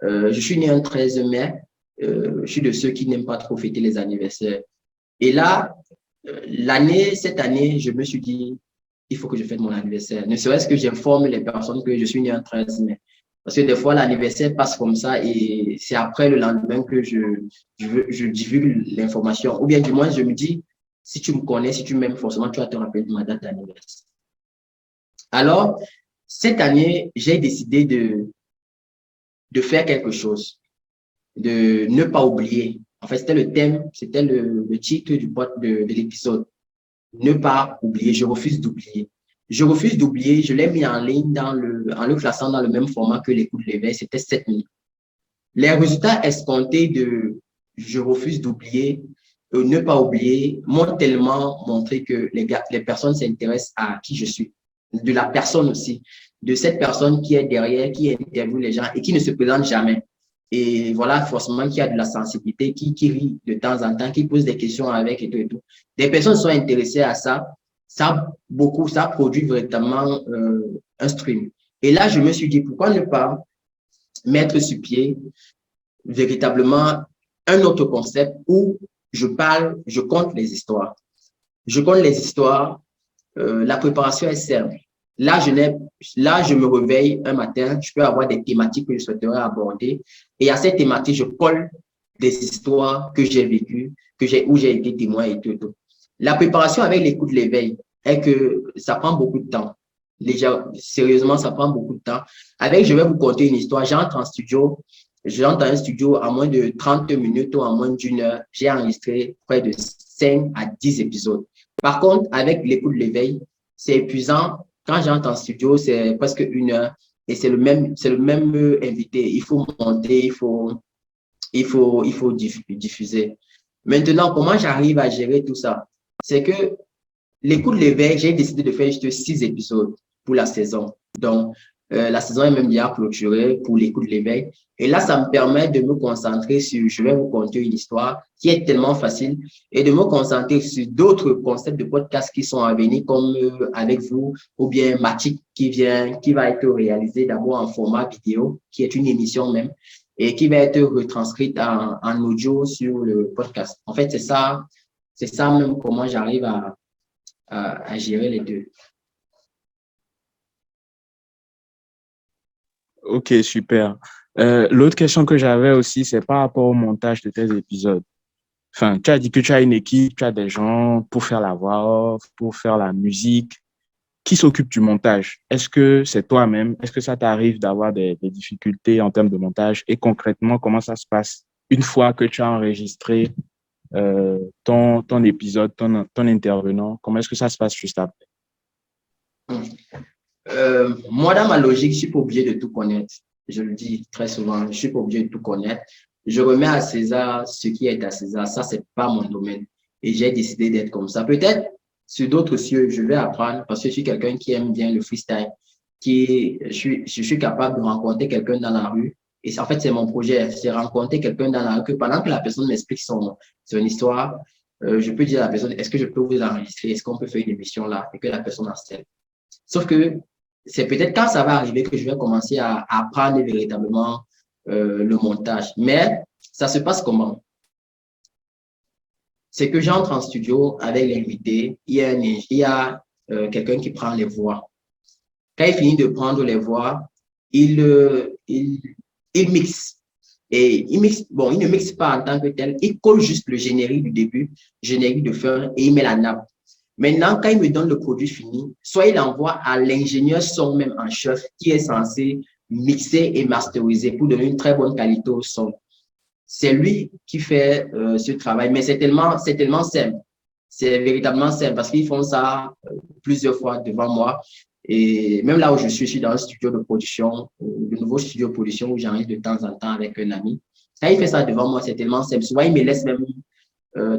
Speaker 2: Je suis né un 13 mai. Je suis de ceux qui n'aiment pas trop fêter les anniversaires. Et là, cette année, je me suis dit, il faut que je fête mon anniversaire. Ne serait-ce que j'informe les personnes que je suis né un 13 mai. Parce que des fois, l'anniversaire passe comme ça et c'est après le lendemain que je divulgue l'information. Ou bien du moins, je me dis, si tu me connais, si tu m'aimes, forcément, tu vas te rappeler de ma date d'anniversaire. Alors, cette année, j'ai décidé de faire quelque chose, de ne pas oublier. En fait, c'était le thème, c'était le titre de l'épisode. Ne pas oublier, je refuse d'oublier. Je refuse d'oublier, je l'ai mis en ligne en le classant dans le même format que l'écoute de l'éveil, c'était 7 minutes. Les résultats escomptés de je refuse d'oublier, ne pas oublier, m'ont tellement montré que les personnes s'intéressent à qui je suis, de la personne aussi, de cette personne qui est derrière, qui interviewe les gens et qui ne se présente jamais. Et voilà, forcément, qui a de la sensibilité, qui rit de temps en temps, qui pose des questions avec et tout et tout. Des personnes sont intéressées à ça. Ça produit véritablement un stream. Et là, je me suis dit, pourquoi ne pas mettre sur pied véritablement un autre concept où je compte les histoires. Je compte les histoires, la préparation est simple. Là, je me réveille un matin, je peux avoir des thématiques que je souhaiterais aborder. Et à ces thématiques, je colle des histoires que j'ai vécues, où j'ai été témoin et tout, tout. La préparation avec l'écoute de l'éveil est que ça prend beaucoup de temps. Déjà, sérieusement, ça prend beaucoup de temps. Je vais vous conter une histoire. J'entre dans un studio à moins de 30 minutes ou à moins d'1 heure. J'ai enregistré près de 5 à 10 épisodes. Par contre, avec l'écoute de l'éveil, c'est épuisant. Quand j'entre en studio, c'est presque 1 heure. et c'est le même invité. Il faut monter, il faut diffuser. Maintenant, comment j'arrive à gérer tout ça? C'est que l'écoute l'éveil, j'ai décidé de faire juste 6 épisodes pour la saison. Donc, la saison est même déjà clôturée pour l'écoute l'éveil. Et là, ça me permet de me concentrer sur, je vais vous conter une histoire qui est tellement facile et de me concentrer sur d'autres concepts de podcast qui sont à venir, comme avec vous, ou bien Matic qui va être réalisé d'abord en format vidéo, qui est une émission même, et qui va être retranscrite en audio sur le podcast. En fait, c'est ça même comment j'arrive à gérer les deux.
Speaker 1: Ok, super. L'autre question que j'avais aussi, c'est par rapport au montage de tes épisodes. Enfin, tu as dit que tu as une équipe, tu as des gens pour faire la voix off, pour faire la musique. Qui s'occupe du montage? Est-ce que c'est toi-même? Est-ce que ça t'arrive d'avoir des difficultés en termes de montage? Et concrètement, comment ça se passe une fois que tu as enregistré ton épisode, ton intervenant? Comment est-ce que ça se passe juste après?
Speaker 2: Moi, dans ma logique, je ne suis pas obligé de tout connaître. Je le dis très souvent, je ne suis pas obligé de tout connaître. Je remets à César ce qui est à César. Ça, ce n'est pas mon domaine. Et j'ai décidé d'être comme ça. Peut-être sur d'autres cieux, je vais apprendre parce que je suis quelqu'un qui aime bien le freestyle, je suis capable de rencontrer quelqu'un dans la rue. Et en fait, c'est mon projet. C'est rencontrer quelqu'un dans la rue que pendant que la personne m'explique son histoire, je peux dire à la personne, est-ce que je peux vous enregistrer? Est-ce qu'on peut faire une émission là? Et que la personne accepte. Sauf que c'est peut-être quand ça va arriver que je vais commencer à apprendre véritablement le montage. Mais ça se passe comment? C'est que j'entre en studio avec l'invité, il y a quelqu'un qui prend les voix. Quand il finit de prendre les voix, il mixe. Et il mixe, bon, il ne mixe pas en tant que tel, il colle juste le générique du début, générique de fin, et il met la nappe. Maintenant, quand il me donne le produit fini, soit il envoie à l'ingénieur son même en chef qui est censé mixer et masteriser pour donner une très bonne qualité au son. C'est lui qui fait ce travail, mais c'est tellement simple. C'est véritablement simple parce qu'ils font ça plusieurs fois devant moi. Et même là où je suis dans un studio de production, le nouveau studio de production où j'enregistre de temps en temps avec un ami. Quand il fait ça devant moi, c'est tellement simple. Souvent, il me laisse même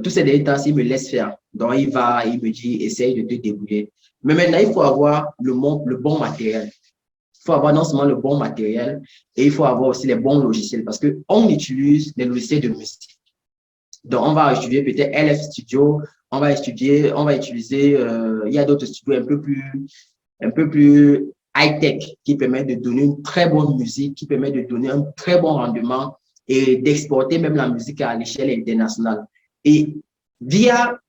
Speaker 2: tous ces derniers temps, il me laisse faire. Donc, il me dit, essaye de te débrouiller. Mais maintenant, il faut avoir le bon matériel. Il faut avoir non seulement le bon matériel, et il faut avoir aussi les bons logiciels parce qu'on utilise des logiciels de musique. Donc, on va étudier peut-être LF Studio, on va utiliser, il y a d'autres studios un peu plus high-tech qui permettent de donner une très bonne musique, qui permettent de donner un très bon rendement et d'exporter même la musique à l'échelle internationale. Et via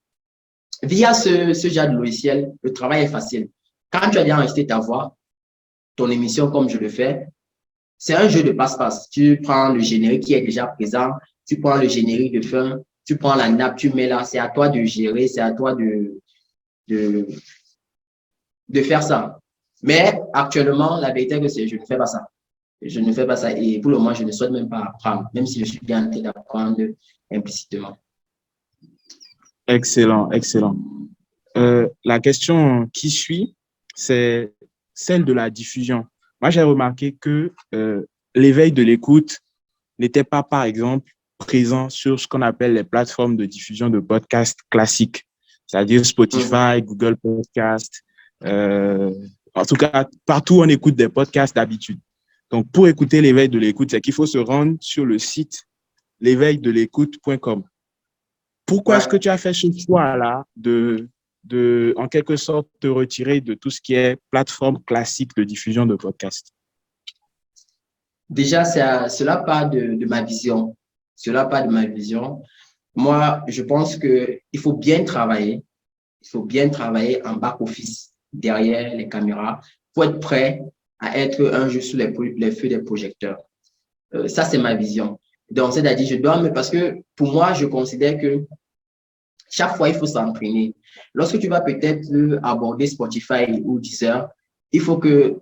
Speaker 2: ce genre de logiciel, le travail est facile. Quand tu as déjà enregistré ta voix, ton émission comme je le fais, c'est un jeu de passe-passe. Tu prends le générique qui est déjà présent, tu prends le générique de fin, tu prends la nappe, tu mets là, c'est à toi de gérer, c'est à toi de faire ça. Mais actuellement, la vérité est que je ne fais pas ça. Je ne fais pas ça et pour le moment, je ne souhaite même pas apprendre, même si je suis bien en train d'apprendre implicitement.
Speaker 1: Excellent, excellent. La question qui suit, c'est celle de la diffusion. Moi, j'ai remarqué que l'éveil de l'écoute n'était pas, par exemple, présent sur ce qu'on appelle les plateformes de diffusion de podcasts classiques, c'est-à-dire Spotify, Google Podcast. En tout cas, partout on écoute des podcasts d'habitude. Donc, pour écouter l'éveil de l'écoute, c'est qu'il faut se rendre sur le site l'éveildelécoute.com. Pourquoi est-ce que tu as fait ce choix-là de, en quelque sorte, te retirer de tout ce qui est plateforme classique de diffusion de podcasts?
Speaker 2: Déjà, cela part de ma vision. Cela part de ma vision. Moi, je pense qu'il faut bien travailler. Il faut bien travailler en back-office, derrière les caméras, pour être prêt à être un jour sous les feux des projecteurs. Ça, c'est ma vision. Donc, c'est-à-dire, parce que pour moi, je considère que chaque fois, il faut s'entraîner. Lorsque tu vas peut-être aborder Spotify ou Deezer, il faut que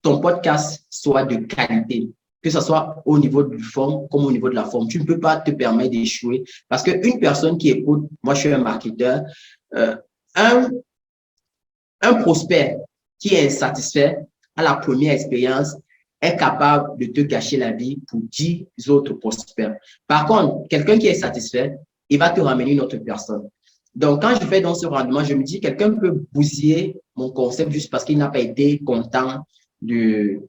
Speaker 2: ton podcast soit de qualité, que ce soit au niveau du fond comme au niveau de la forme. Tu ne peux pas te permettre d'échouer parce qu'une personne qui écoute, moi je suis un marketeur, un prospect qui est insatisfait à la première expérience est capable de te gâcher la vie pour 10 autres prospères. Par contre, quelqu'un qui est satisfait, il va te ramener une autre personne. Donc, quand je fais dans ce rendement, je me dis, quelqu'un peut bousiller mon concept juste parce qu'il n'a pas été content du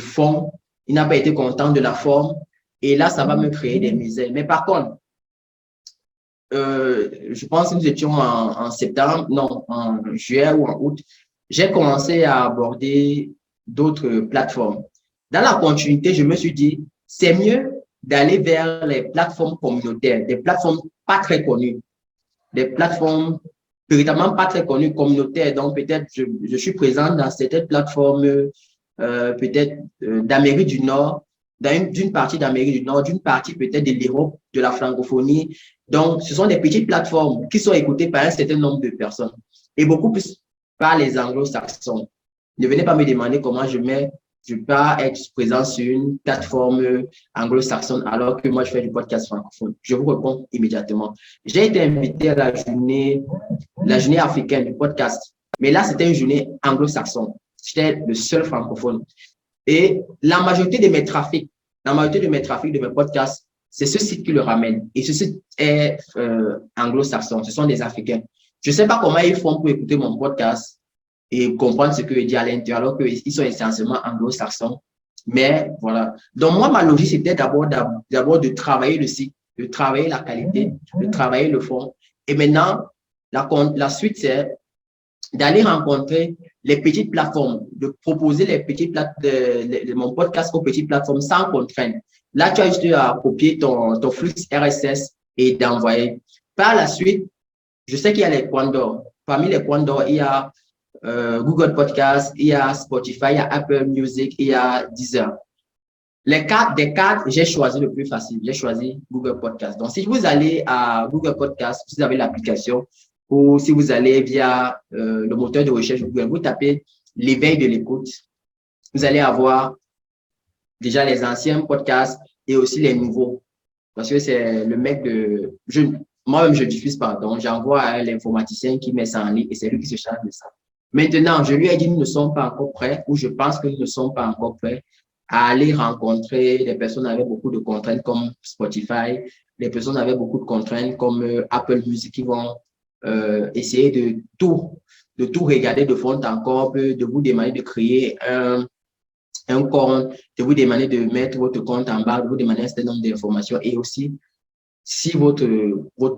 Speaker 2: fond, il n'a pas été content de la forme, et là, ça va me créer des misères. Mais par contre, je pense que nous étions en septembre, non, en juillet ou en août, j'ai commencé à aborder d'autres plateformes. Dans la continuité, je me suis dit, c'est mieux d'aller vers les plateformes communautaires, des plateformes pas très connues, des plateformes véritablement pas très connues, communautaires. Donc, peut-être je suis présent dans certaines plateformes, peut-être d'Amérique du Nord, d'une partie d'Amérique du Nord, d'une partie peut-être de l'Europe, de la francophonie. Donc, ce sont des petites plateformes qui sont écoutées par un certain nombre de personnes et beaucoup plus par les anglo-saxons. Ne venez pas me demander comment je peux pas être présent sur une plateforme anglo-saxonne alors que moi, je fais du podcast francophone. Je vous réponds immédiatement. J'ai été invité à la journée africaine du podcast, mais là, c'était une journée anglo-saxonne. J'étais le seul francophone. Et la majorité de mes trafics, de mes podcasts, c'est ce site qui le ramène. Et ce site est anglo-saxon. Ce sont des Africains. Je ne sais pas comment ils font pour écouter mon podcast et comprendre ce que je dis à l'intérieur, alors qu'ils sont essentiellement anglo-saxons. Mais voilà. Donc, moi, ma logique, c'était d'abord de travailler le site, de travailler la qualité, de travailler le fond. Et maintenant, la suite, c'est d'aller rencontrer les petites plateformes, de proposer mon podcast aux petites plateformes sans contrainte. Là, tu as juste à copier ton flux RSS et d'envoyer. Par la suite, je sais qu'il y a les points d'or. Parmi les points d'or, il y a Google Podcast, il y a Spotify, il y a Apple Music, il y a Deezer. Des quatre, j'ai choisi le plus facile. J'ai choisi Google Podcast. Donc, si vous allez à Google Podcast, vous avez l'application, ou si vous allez via le moteur de recherche Google, vous tapez l'éveil de l'écoute, vous allez avoir déjà les anciens podcasts et aussi les nouveaux. Parce que c'est le mec moi-même, je diffuse, pardon, j'envoie à l'informaticien qui met ça en ligne et c'est lui qui se charge de ça. Maintenant, je lui ai dit, nous ne sommes pas encore prêts, ou je pense que nous ne sommes pas encore prêts à aller rencontrer des personnes avec beaucoup de contraintes comme Spotify, des personnes avec beaucoup de contraintes comme Apple Music qui vont essayer de tout regarder de fond en comble, de vous demander de créer un compte, de vous demander de mettre votre compte en bas, de vous demander un certain nombre d'informations et aussi, si votre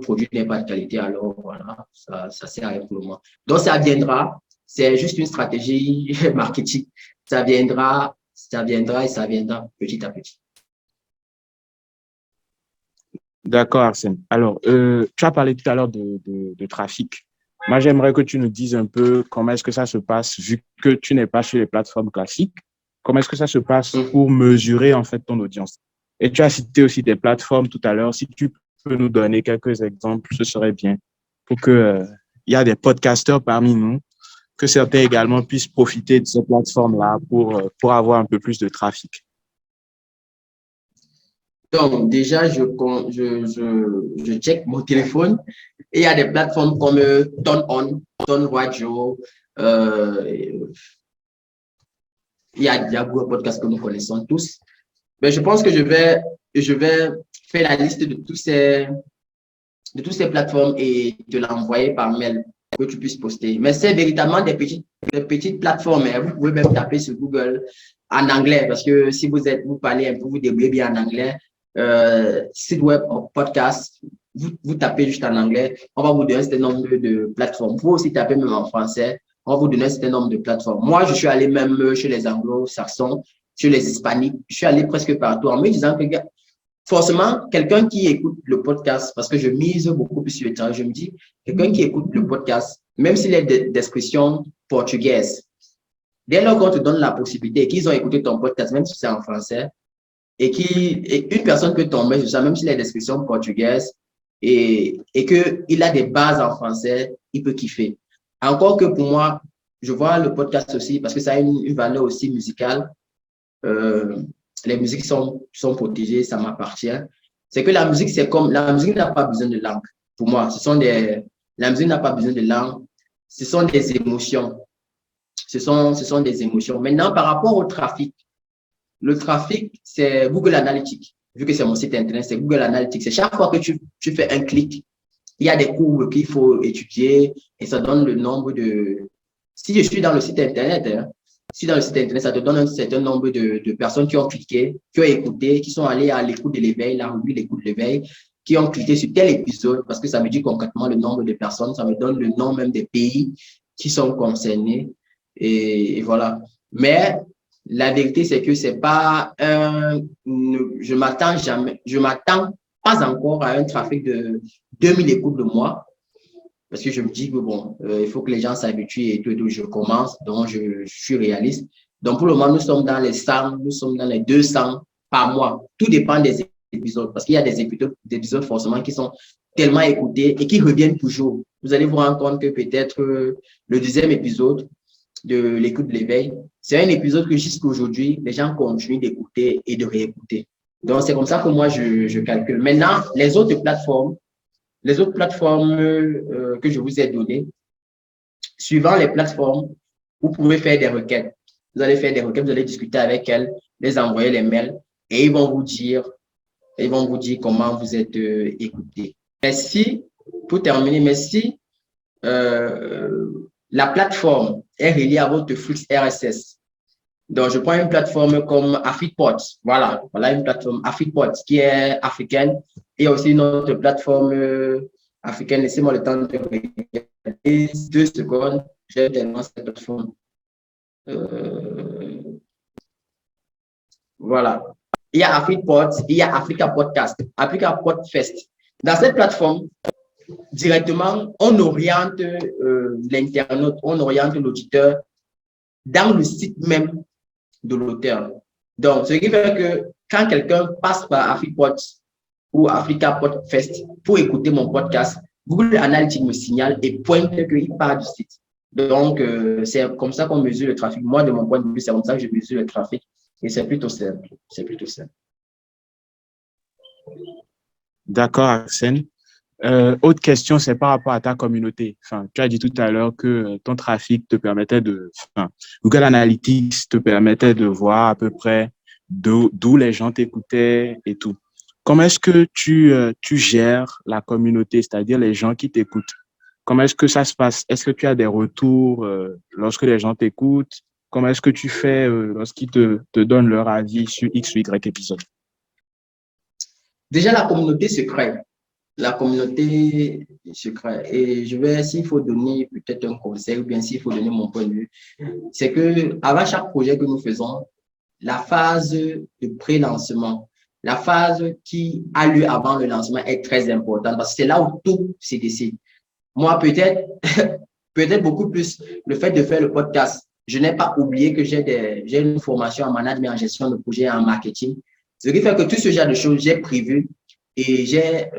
Speaker 2: produit n'est pas de qualité, alors voilà, ça sert à rien pour le moment. Donc, ça viendra, c'est juste une stratégie marketing. Ça viendra et ça viendra petit à petit.
Speaker 1: D'accord, Arsène. Alors, tu as parlé tout à l'heure de trafic. Moi, j'aimerais que tu nous dises un peu comment est-ce que ça se passe, vu que tu n'es pas sur les plateformes classiques, comment est-ce que ça se passe pour mesurer en fait ton audience. Et tu as cité aussi des plateformes tout à l'heure. Si tu peux nous donner quelques exemples, ce serait bien pour que il y a des podcasteurs parmi nous, que certains également puissent profiter de ces plateformes-là pour avoir un peu plus de trafic.
Speaker 2: Donc, déjà, je check mon téléphone et il y a des plateformes comme Ton Radio, il y a Google Podcast que nous connaissons tous. Mais je pense que je vais faire la liste de toutes ces plateformes et te l'envoyer par mail que tu puisses poster. Mais c'est véritablement des petites plateformes. Hein. Vous pouvez même taper sur Google en anglais parce que si vous parlez un peu, vous débrouillez bien en anglais. Site web ou podcast, vous tapez juste en anglais, on va vous donner un certain nombre de plateformes. Vous pouvez aussi taper même en français, on va vous donner un certain nombre de plateformes. Moi, je suis allé même chez les anglo-saxons, chez les hispaniques, je suis allé presque partout en me disant que forcément, quelqu'un qui écoute le podcast, parce que je mise beaucoup plus sur le temps, je me dis, quelqu'un qui écoute le podcast, même s'il est d'expression portugaise, dès lors qu'on te donne la possibilité qu'ils ont écouté ton podcast, même si c'est en français, et une personne peut tomber sur ça, même s'il a des descriptions portugaises et qu'il a des bases en français, il peut kiffer. Encore que pour moi, je vois le podcast aussi parce que ça a une valeur aussi musicale. Les musiques sont protégées, ça m'appartient. C'est que la musique, la musique n'a pas besoin de langue. Pour moi, la musique n'a pas besoin de langue. Ce sont des émotions. ce sont des émotions. Maintenant, par rapport au trafic, le trafic, c'est Google Analytics. Vu que c'est mon site internet, c'est Google Analytics. C'est chaque fois que tu fais un clic, il y a des courbes qu'il faut étudier et ça donne le nombre de… Si je suis dans le site internet, si dans le site internet, ça te donne un certain nombre de personnes qui ont cliqué, qui ont écouté, qui sont allées à l'écoute de l'éveil, la rubrique l'écoute de l'éveil, qui ont cliqué sur tel épisode, parce que ça me dit concrètement le nombre de personnes, ça me donne le nom même des pays qui sont concernés. Et voilà. Mais la vérité, c'est que c'est pas je m'attends pas encore à un trafic de 2000 écoutes de mois, parce que je me dis que bon, il faut que les gens s'habituent et tout, je commence, donc je suis réaliste. Donc pour le moment, nous sommes dans les 100, nous sommes dans les 200 par mois. Tout dépend des épisodes, parce qu'il y a des épisodes forcément qui sont tellement écoutés et qui reviennent toujours. Vous allez vous rendre compte que peut-être le deuxième épisode de l'écoute de l'éveil, c'est un épisode que jusqu'à aujourd'hui, les gens continuent d'écouter et de réécouter. Donc, c'est comme ça que moi, je calcule. Maintenant, les autres plateformes que je vous ai données, suivant les plateformes, vous pouvez faire des requêtes. Vous allez faire des requêtes, vous allez discuter avec elles, les envoyer les mails et ils vont vous dire comment vous êtes écouté. Mais si, pour terminer, mais si la plateforme est reliée à votre flux RSS, donc je prends une plateforme comme Afriport, voilà une plateforme Afriport qui est africaine, et aussi une autre plateforme africaine. Laissez-moi le temps de regarder 2 secondes, j'ai tellement cette plateforme. Voilà. Il y a Afriport, il y a Africa Podcast, Africa Podfest. Dans cette plateforme, directement, on oriente l'internaute, on oriente l'auditeur dans le site même de l'auteur. Donc, ce qui fait que quand quelqu'un passe par Afriport ou Africa Podfest pour écouter mon podcast, Google Analytics me signale et pointe qu'il part du site. Donc, c'est comme ça qu'on mesure le trafic. Moi, de mon point de vue, c'est comme ça que je mesure le trafic. Et c'est plutôt simple. C'est plutôt simple.
Speaker 1: D'accord, Arsène. Autre question, c'est par rapport à ta communauté. Enfin, tu as dit tout à l'heure que ton trafic te permettait Google Analytics te permettait de voir à peu près d'où les gens t'écoutaient et tout. Comment est-ce que tu gères la communauté, c'est-à-dire les gens qui t'écoutent? Comment est-ce que ça se passe? Est-ce que tu as des retours lorsque les gens t'écoutent? Comment est-ce que tu fais lorsqu'ils te donnent leur avis sur X ou Y épisode?
Speaker 2: Déjà, la communauté se crée. La communauté se crée. Et je vais, s'il faut donner peut-être un conseil ou bien s'il faut donner mon point de vue, c'est que avant chaque projet que nous faisons, la phase de pré-lancement, la phase qui a lieu avant le lancement est très importante parce que c'est là où tout se décide. Moi, peut-être beaucoup plus le fait de faire le podcast. Je n'ai pas oublié que j'ai une formation en management, en gestion de projet, en marketing. Ce qui fait que tout ce genre de choses, j'ai prévu et j'ai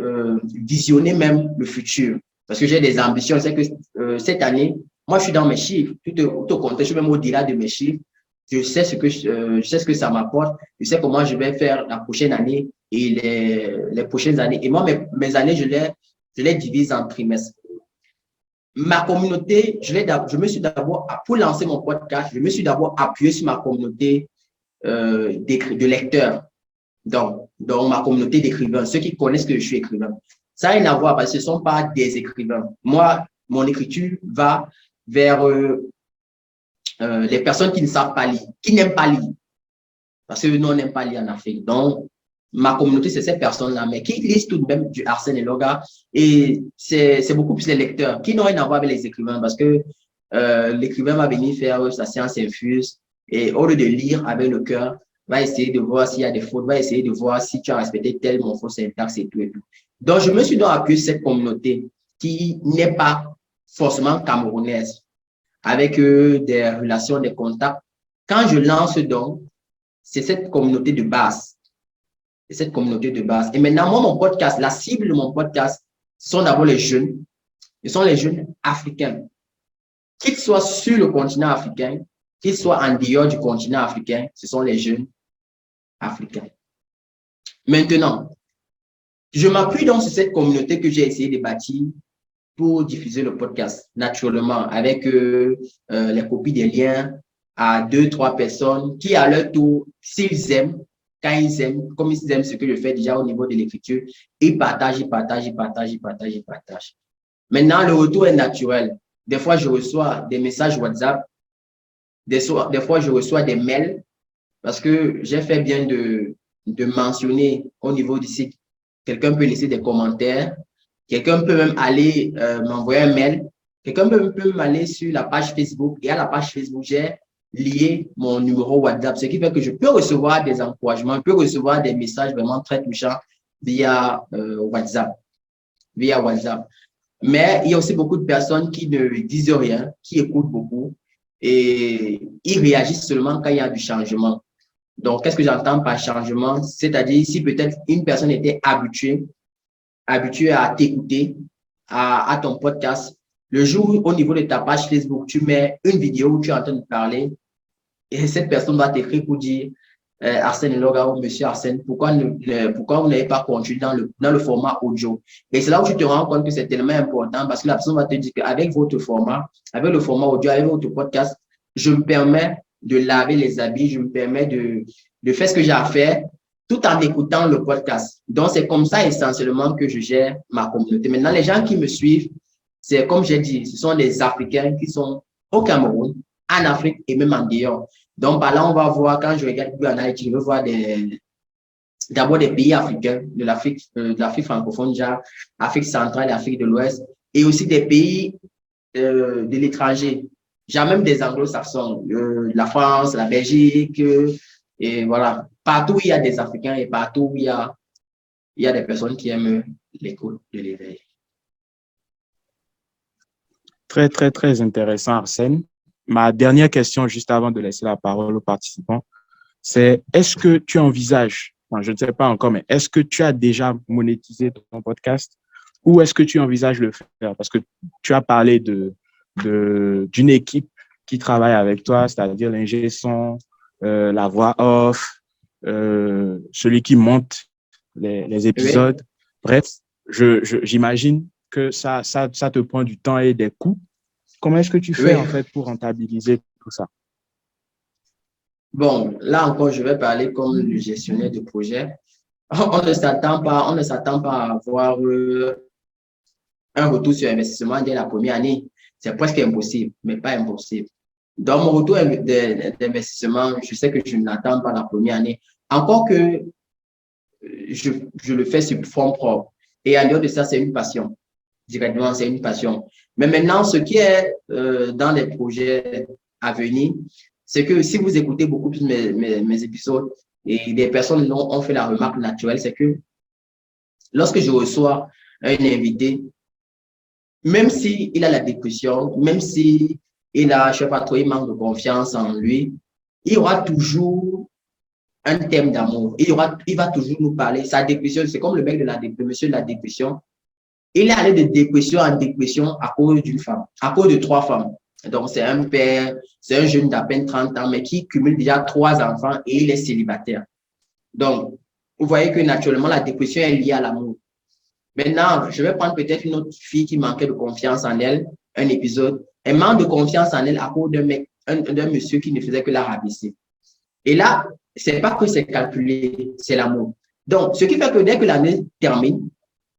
Speaker 2: visionné même le futur. Parce que j'ai des ambitions. C'est que cette année, moi, je suis dans mes chiffres. Tout au contraire, je suis même au-delà de mes chiffres. Je sais ce que ça m'apporte. Je sais comment je vais faire la prochaine année et les prochaines années. Et moi, mes années, je les divise en trimestres. Ma communauté, je me suis d'abord, pour lancer mon podcast, je me suis d'abord appuyé sur ma communauté de lecteurs. Donc, ma communauté d'écrivains, ceux qui connaissent que je suis écrivain. Ça n'a rien à voir parce que ce ne sont pas des écrivains. Moi, mon écriture va vers les personnes qui ne savent pas lire, qui n'aiment pas lire. Parce que nous, on n'aime pas lire en Afrique. Donc, ma communauté, c'est ces personnes-là, mais qui lisent tout de même du Arsène Elorga. Et c'est beaucoup plus les lecteurs qui n'ont rien à voir avec les écrivains parce que l'écrivain va venir faire sa séance infuse et au lieu de lire avec le cœur, va essayer de voir s'il y a des fautes, va essayer de voir si tu as respecté tel morpho syntaxe et tout et tout. Donc, je me suis donc appuyé sur cette communauté qui n'est pas forcément camerounaise, avec des relations, des contacts. Quand je lance donc, c'est cette communauté de base. C'est cette communauté de base. Et maintenant, moi, mon podcast, la cible de mon podcast, ce sont d'abord les jeunes. Ce sont les jeunes africains. Qu'ils soient sur le continent africain, qu'ils soient en dehors du continent africain, ce sont les jeunes africains. Maintenant, je m'appuie donc sur cette communauté que j'ai essayé de bâtir pour diffuser le podcast naturellement avec les copies des liens à 2-3 personnes qui, à leur tour, s'ils aiment, quand ils aiment, comme ils aiment ce que je fais déjà au niveau de l'écriture, ils partagent, ils partagent, ils partagent, ils partagent, ils partagent. Maintenant, le retour est naturel. Des fois, je reçois des messages WhatsApp, des fois, je reçois des mails parce que j'ai fait bien de mentionner au niveau du site. Quelqu'un peut laisser des commentaires. Quelqu'un peut même aller m'envoyer un mail. Quelqu'un peut même aller sur la page Facebook. Et à la page Facebook, j'ai lié mon numéro WhatsApp. Ce qui fait que je peux recevoir des encouragements, je peux recevoir des messages vraiment très touchants via WhatsApp. Via WhatsApp. Mais il y a aussi beaucoup de personnes qui ne disent rien, qui écoutent beaucoup et ils réagissent seulement quand il y a du changement. Donc, qu'est-ce que j'entends par changement? C'est-à-dire, si peut-être une personne était habituée à t'écouter, à ton podcast, le jour où, au niveau de ta page Facebook, tu mets une vidéo où tu es en train de parler et cette personne va t'écrire pour dire Arsène Elorga ou Monsieur Arsène, pourquoi vous n'avez pas continué dans le format audio? Et c'est là où tu te rends compte que c'est tellement important parce que la personne va te dire qu'avec votre format, avec le format audio, avec votre podcast, je me permets de laver les habits, je me permets de faire ce que j'ai à faire tout en écoutant le podcast. Donc, c'est comme ça essentiellement que je gère ma communauté. Maintenant, les gens qui me suivent, c'est comme j'ai dit, ce sont des Africains qui sont au Cameroun, en Afrique et même en dehors. Donc, par là, on va voir, quand je regarde en Haïti, je veux voir d'abord des pays africains, de l'Afrique francophone, déjà, Afrique centrale, Afrique de l'Ouest, et aussi des pays de l'étranger. J'ai même des anglo-saxons, la France, la Belgique, et voilà. Partout où il y a des Africains et partout où il y a des personnes qui aiment l'écoute de l'éveil.
Speaker 1: Très, très, très intéressant, Arsène. Ma dernière question, juste avant de laisser la parole aux participants, c'est est-ce que tu envisages, enfin, je ne sais pas encore, mais est-ce que tu as déjà monétisé ton podcast ou est-ce que tu envisages le faire? Parce que tu as parlé d'une équipe qui travaille avec toi, c'est-à-dire l'ingé son, la voix off, celui qui monte les épisodes. Oui. Bref, j'imagine que ça te prend du temps et des coûts. Comment est-ce que tu fais, en fait, pour rentabiliser tout ça?
Speaker 2: Bon, là encore, je vais parler comme le gestionnaire de projet. On ne s'attend pas à avoir un retour sur investissement dès la première année. C'est presque impossible, mais pas impossible. Donc, mon retour d'investissement, je sais que je ne l'attends pas la première année. Encore que je le fais sur fonds propres. Et en dehors de ça, c'est une passion. Directement, c'est une passion. Mais maintenant, ce qui est dans les projets à venir, c'est que si vous écoutez beaucoup plus mes épisodes et des personnes ont fait la remarque naturelle, c'est que lorsque je reçois un invité, même s'il a la dépression, même s'il a, je sais pas trop, il manque de confiance en lui, il y aura toujours un thème d'amour. Il va toujours nous parler. Sa dépression, c'est comme le mec le monsieur de la dépression. Il est allé de dépression en dépression à cause d'une femme, à cause de 3 femmes. Donc, c'est un père, c'est un jeune d'à peine 30 ans, mais qui cumule déjà 3 enfants et il est célibataire. Donc, vous voyez que naturellement, la dépression est liée à l'amour. Maintenant, je vais prendre peut-être une autre fille qui manquait de confiance en elle, un épisode. Elle manque de confiance en elle à cause d'un monsieur qui ne faisait que la rabaisser. Et là, c'est pas que c'est calculé, c'est l'amour. Donc, ce qui fait que dès que l'année termine,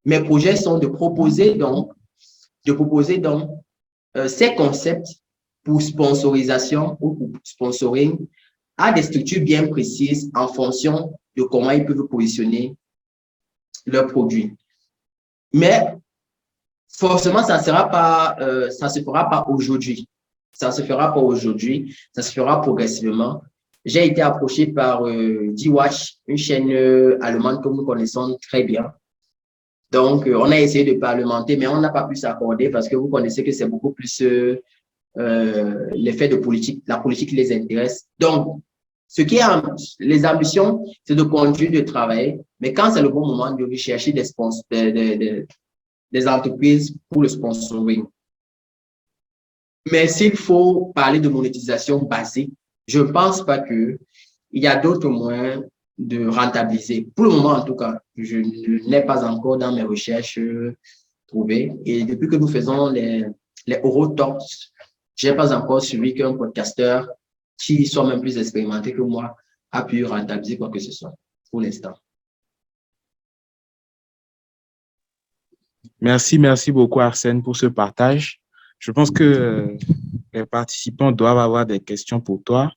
Speaker 2: mes projets sont de proposer donc ces concepts pour sponsorisation ou pour sponsoring à des structures bien précises en fonction de comment ils peuvent positionner leurs produits. Mais forcément, ça ne se fera pas aujourd'hui. Ça se fera pas aujourd'hui, ça se fera progressivement. J'ai été approché par D-Watch, une chaîne allemande que nous connaissons très bien. Donc, on a essayé de parlementer, mais on n'a pas pu s'accorder parce que vous connaissez que c'est beaucoup plus l'effet de politique, la politique qui les intéresse. Donc, les ambitions, c'est de continuer de travailler, mais quand c'est le bon moment de rechercher des entreprises pour le sponsoring. Mais s'il faut parler de monétisation basique, je ne pense pas qu'il y a d'autres moyens de rentabiliser. Pour le moment, en tout cas, je n'ai pas encore dans mes recherches trouver. Et depuis que nous faisons les Oro Talks, je n'ai pas encore suivi qu'un podcasteur qui soit même plus expérimenté que moi a pu rentabiliser quoi que ce soit pour l'instant.
Speaker 1: Merci beaucoup Arsène pour ce partage. Je pense que les participants doivent avoir des questions pour toi.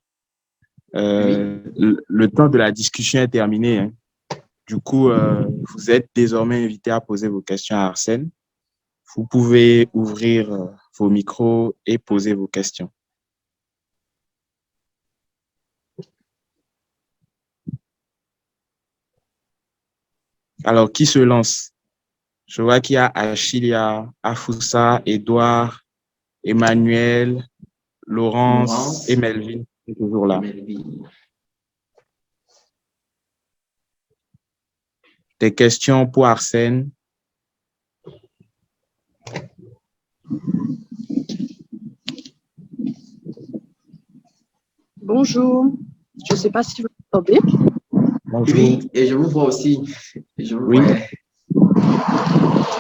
Speaker 1: Le temps de la discussion est terminé, hein. Du coup, vous êtes désormais invité à poser vos questions à Arsène. Vous pouvez ouvrir vos micros et poser vos questions. Alors, qui se lance? Je vois qu'il y a Achilia, Afoussa, Edouard, Emmanuel, Laurence et Melvin qui sont toujours là. Des questions pour Arsène?
Speaker 5: Bonjour, je ne sais pas si vous m'entendez.
Speaker 1: Bonjour.
Speaker 2: Oui, et je vous vois aussi.
Speaker 1: Oui.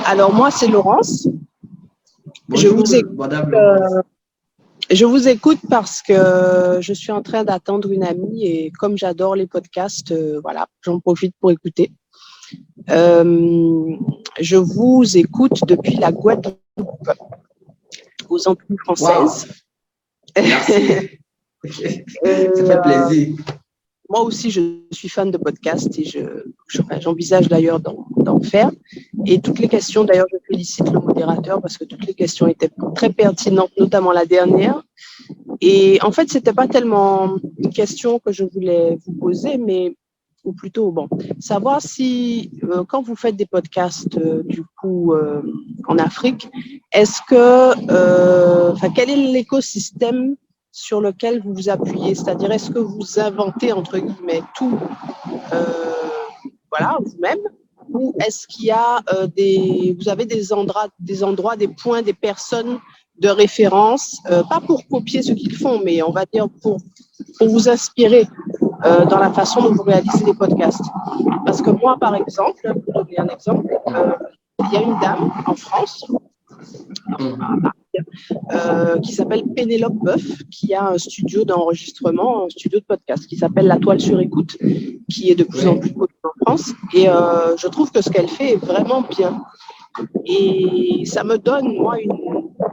Speaker 5: Alors, moi, c'est Laurence.
Speaker 2: Bonjour,
Speaker 5: je vous écoute parce que je suis en train d'attendre une amie et comme j'adore les podcasts, voilà, j'en profite pour écouter. Je vous écoute depuis la Guadeloupe, aux Antilles françaises.
Speaker 2: Wow. Merci. Ça fait plaisir.
Speaker 5: Moi aussi, je suis fan de podcasts et j'envisage d'ailleurs d'en faire. Et toutes les questions, d'ailleurs, je félicite le modérateur parce que toutes les questions étaient très pertinentes, notamment la dernière. Et en fait, ce n'était pas tellement une question que je voulais vous poser, ou plutôt, savoir si, quand vous faites des podcasts, en Afrique, quel est l'écosystème sur lequel vous vous appuyez? C'est-à-dire, est-ce que vous inventez, entre guillemets, tout vous-même? Ou est-ce qu'il y a vous avez des endroits, des points, des personnes de référence, pas pour copier ce qu'ils font, mais on va dire pour vous inspirer dans la façon dont vous réalisez les podcasts? Parce que moi, par exemple, pour donner un exemple, il y a une dame en France, qui s'appelle Pénélope Boeuf, qui a un studio d'enregistrement, un studio de podcast qui s'appelle La Toile sur écoute, qui est de plus en plus populaire en France. Et je trouve que ce qu'elle fait est vraiment bien. Et ça me donne, moi,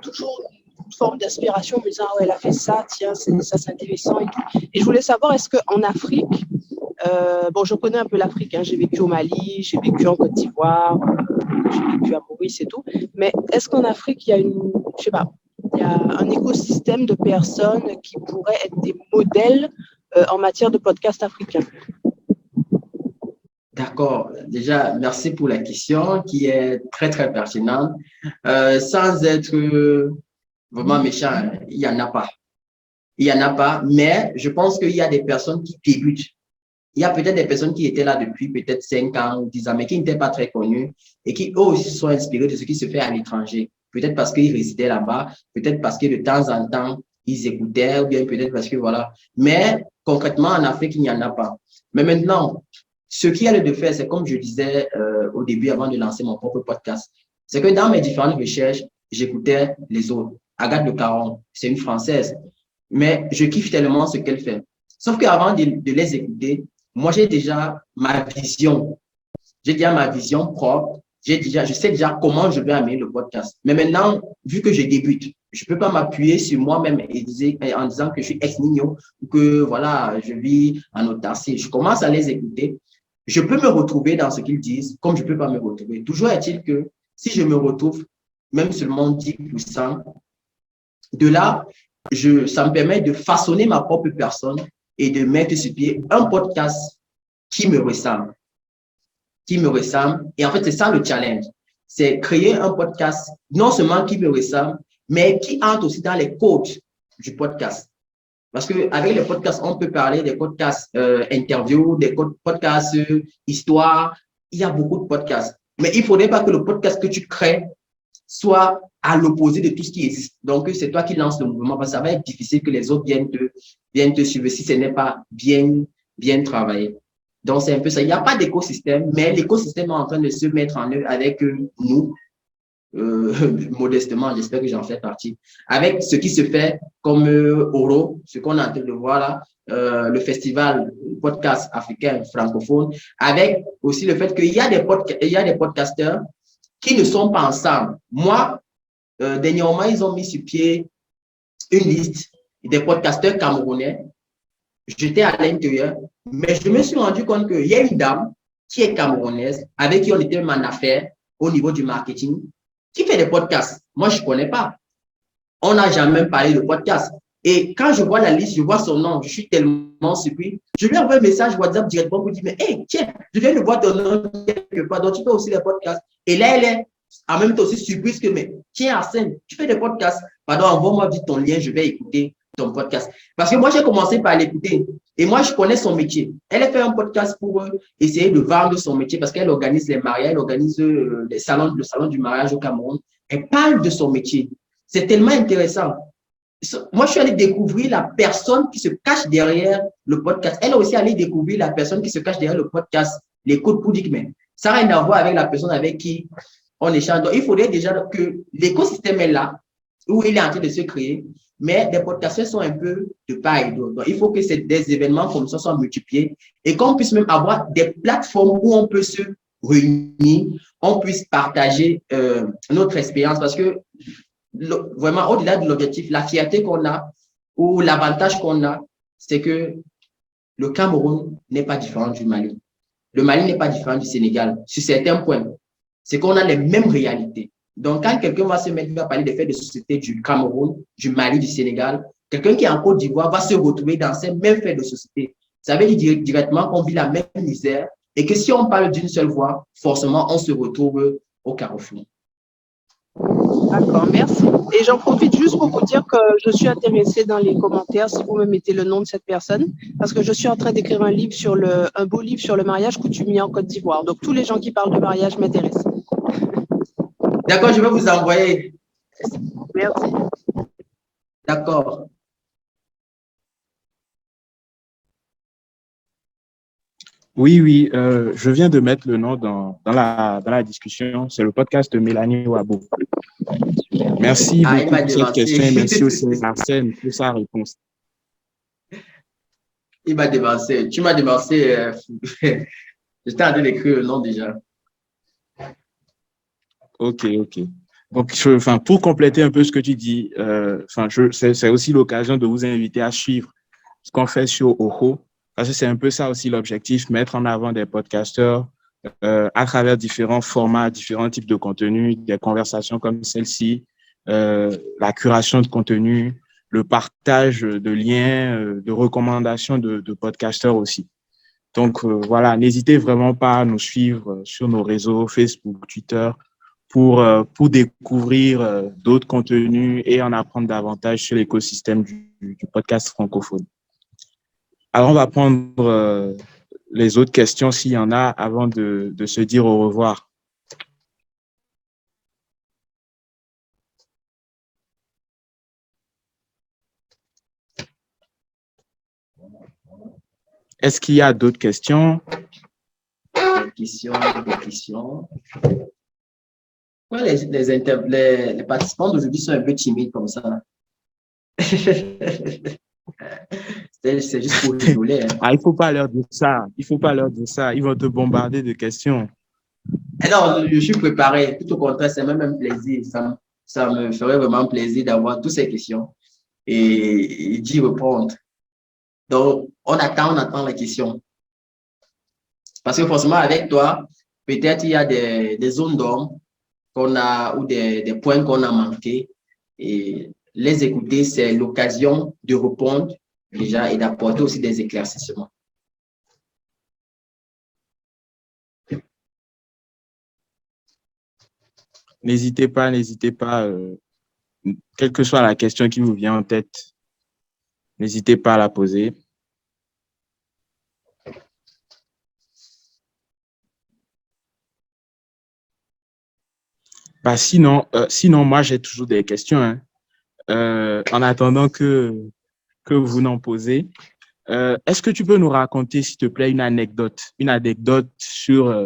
Speaker 5: toujours une forme d'inspiration, en me disant, ah ouais, elle a fait ça, tiens, ça c'est intéressant et tout. Et je voulais savoir, est-ce qu'en Afrique, je connais un peu l'Afrique, hein, j'ai vécu au Mali, j'ai vécu en Côte d'Ivoire, j'ai vécu à Maurice et tout, mais est-ce qu'en Afrique, il y a il y a un écosystème de personnes qui pourraient être des modèles en matière de podcast africain?
Speaker 2: D'accord. Déjà, merci pour la question qui est très, très pertinente. Sans être vraiment méchant, il n'y en a pas. Il n'y en a pas, mais je pense qu'il y a des personnes qui débutent. Il y a peut-être des personnes qui étaient là depuis peut-être 5 ans ou 10 ans, mais qui n'étaient pas très connues et qui, eux aussi, se sont inspirés de ce qui se fait à l'étranger. Peut-être parce qu'ils résidaient là-bas, peut-être parce que de temps en temps, ils écoutaient, ou bien peut-être parce que voilà. Mais concrètement, en Afrique, il n'y en a pas. Mais maintenant, ce qu'il y a de faire, c'est comme je disais au début, avant de lancer mon propre podcast, c'est que dans mes différentes recherches, j'écoutais les autres. Agathe Le Caron, c'est une Française, mais je kiffe tellement ce qu'elle fait. Sauf qu'avant de les écouter, moi, j'ai déjà ma vision. J'ai déjà ma vision propre. Je sais déjà comment je vais amener le podcast. Mais maintenant, vu que je débute, je ne peux pas m'appuyer sur moi-même en disant que je suis ex-nihilo ou que voilà, je vis en autarcie. Je commence à les écouter. Je peux me retrouver dans ce qu'ils disent, comme je ne peux pas me retrouver. Toujours est-il que si je me retrouve, même seulement 10%, de là, ça me permet de façonner ma propre personne et de mettre sur pied un podcast qui me ressemble. Qui me ressemble. Et en fait, c'est ça le challenge. C'est créer un podcast non seulement qui me ressemble, mais qui entre aussi dans les codes du podcast. Parce qu'avec les podcasts, on peut parler des podcasts interviews, des podcasts histoire. Il y a beaucoup de podcasts. Mais il ne faudrait pas que le podcast que tu crées soit à l'opposé de tout ce qui existe. Donc, c'est toi qui lances le mouvement parce que ça va être difficile que les autres viennent te suivre si ce n'est pas bien travaillé. Donc, c'est un peu ça. Il n'y a pas d'écosystème, mais l'écosystème est en train de se mettre en œuvre avec nous. modestement, j'espère que j'en fais partie. Avec ce qui se fait comme Oro, ce qu'on est en train de voir là, le festival podcast africain francophone, avec aussi le fait qu'il y a des podcasteurs qui ne sont pas ensemble. Moi, dernièrement, ils ont mis sur pied une liste des podcasteurs camerounais. J'étais à l'intérieur, mais je me suis rendu compte qu'il y a une dame qui est camerounaise, avec qui on était en affaire au niveau du marketing, qui fait des podcasts. Moi, je ne connais pas. On n'a jamais parlé de podcast. Et quand je vois la liste, je vois son nom, je suis tellement surpris. Je lui envoie un message WhatsApp directement pour dire, mais hey, tiens, je viens de voir ton nom quelque part, donc tu fais aussi des podcasts. Et là, elle est en même temps aussi surprise que, mais tiens, Arsène, tu fais des podcasts. Pardon, envoie-moi vite ton lien, je vais écouter ton podcast. Parce que moi, j'ai commencé par l'écouter. Et moi, je connais son métier. Elle a fait un podcast pour essayer de vendre son métier parce qu'elle organise les mariages, elle organise le salon du mariage au Cameroun. Elle parle de son métier. C'est tellement intéressant. Moi, je suis allé découvrir la personne qui se cache derrière le podcast. Elle a aussi allé découvrir la personne qui se cache derrière le podcast, les codes pour dire, mais ça n'a rien à voir avec la personne avec qui on échange. Donc, il faudrait déjà que l'écosystème est là, où il est en train de se créer, mais des podcasteurs sont un peu de part et d'autre. Donc, il faut que des événements comme ça soient multipliés et qu'on puisse même avoir des plateformes où on peut se réunir, on puisse partager notre expérience parce que vraiment, au-delà de l'objectif, la fierté qu'on a ou l'avantage qu'on a, c'est que le Cameroun n'est pas différent du Mali. Le Mali n'est pas différent du Sénégal sur certains points. C'est qu'on a les mêmes réalités. Donc, quand quelqu'un va se mettre, il va parler des faits de société du Cameroun, du Mali, du Sénégal, quelqu'un qui est en Côte d'Ivoire va se retrouver dans ces mêmes faits de société. Ça veut dire directement qu'on vit la même misère et que si on parle d'une seule voix, forcément, on se retrouve au carrefour.
Speaker 5: D'accord, merci. Et j'en profite juste pour vous dire que je suis intéressée dans les commentaires si vous me mettez le nom de cette personne, parce que je suis en train d'écrire un beau livre sur le mariage coutumier en Côte d'Ivoire. Donc, tous les gens qui parlent de mariage m'intéressent.
Speaker 2: D'accord, je vais vous envoyer.
Speaker 5: Merci.
Speaker 2: D'accord.
Speaker 1: Oui, je viens de mettre le nom dans la discussion. C'est le podcast de Mélanie Wabo. Merci beaucoup pour cette question et merci aussi à Arsène pour sa réponse.
Speaker 2: Il m'a devancé. Tu m'as devancé. J'étais en train d'écrire le nom déjà.
Speaker 1: Ok. Donc, pour compléter un peu ce que tu dis, c'est aussi l'occasion de vous inviter à suivre ce qu'on fait sur Oho, parce que c'est un peu ça aussi l'objectif, mettre en avant des podcasteurs à travers différents formats, différents types de contenus, des conversations comme celle-ci, la curation de contenu, le partage de liens, de recommandations de podcasteurs aussi. Donc, voilà, n'hésitez vraiment pas à nous suivre sur nos réseaux Facebook, Twitter, pour découvrir d'autres contenus et en apprendre davantage sur l'écosystème du podcast francophone. Alors, on va prendre les autres questions s'il y en a avant de se dire au revoir. Est-ce qu'il y a d'autres questions?
Speaker 2: Des questions. Pourquoi les participants d'aujourd'hui sont un peu timides comme ça? C'est juste pour rigoler. Hein.
Speaker 1: Ah, il ne faut pas leur dire ça. Ils vont te bombarder de questions.
Speaker 2: Non, je suis préparé. Tout au contraire, c'est même un plaisir. Ça me ferait vraiment plaisir d'avoir toutes ces questions et d'y répondre. Donc, on attend la question. Parce que forcément, avec toi, peut-être il y a des zones d'ombre qu'on a ou des points qu'on a manqués. Et les écouter, c'est l'occasion de répondre déjà et d'apporter aussi des éclaircissements.
Speaker 1: N'hésitez pas, quelle que soit la question qui vous vient en tête, n'hésitez pas à la poser. Bah, sinon, moi, j'ai toujours des questions. Hein. En attendant que vous n'en posez, est-ce que tu peux nous raconter, s'il te plaît, une anecdote sur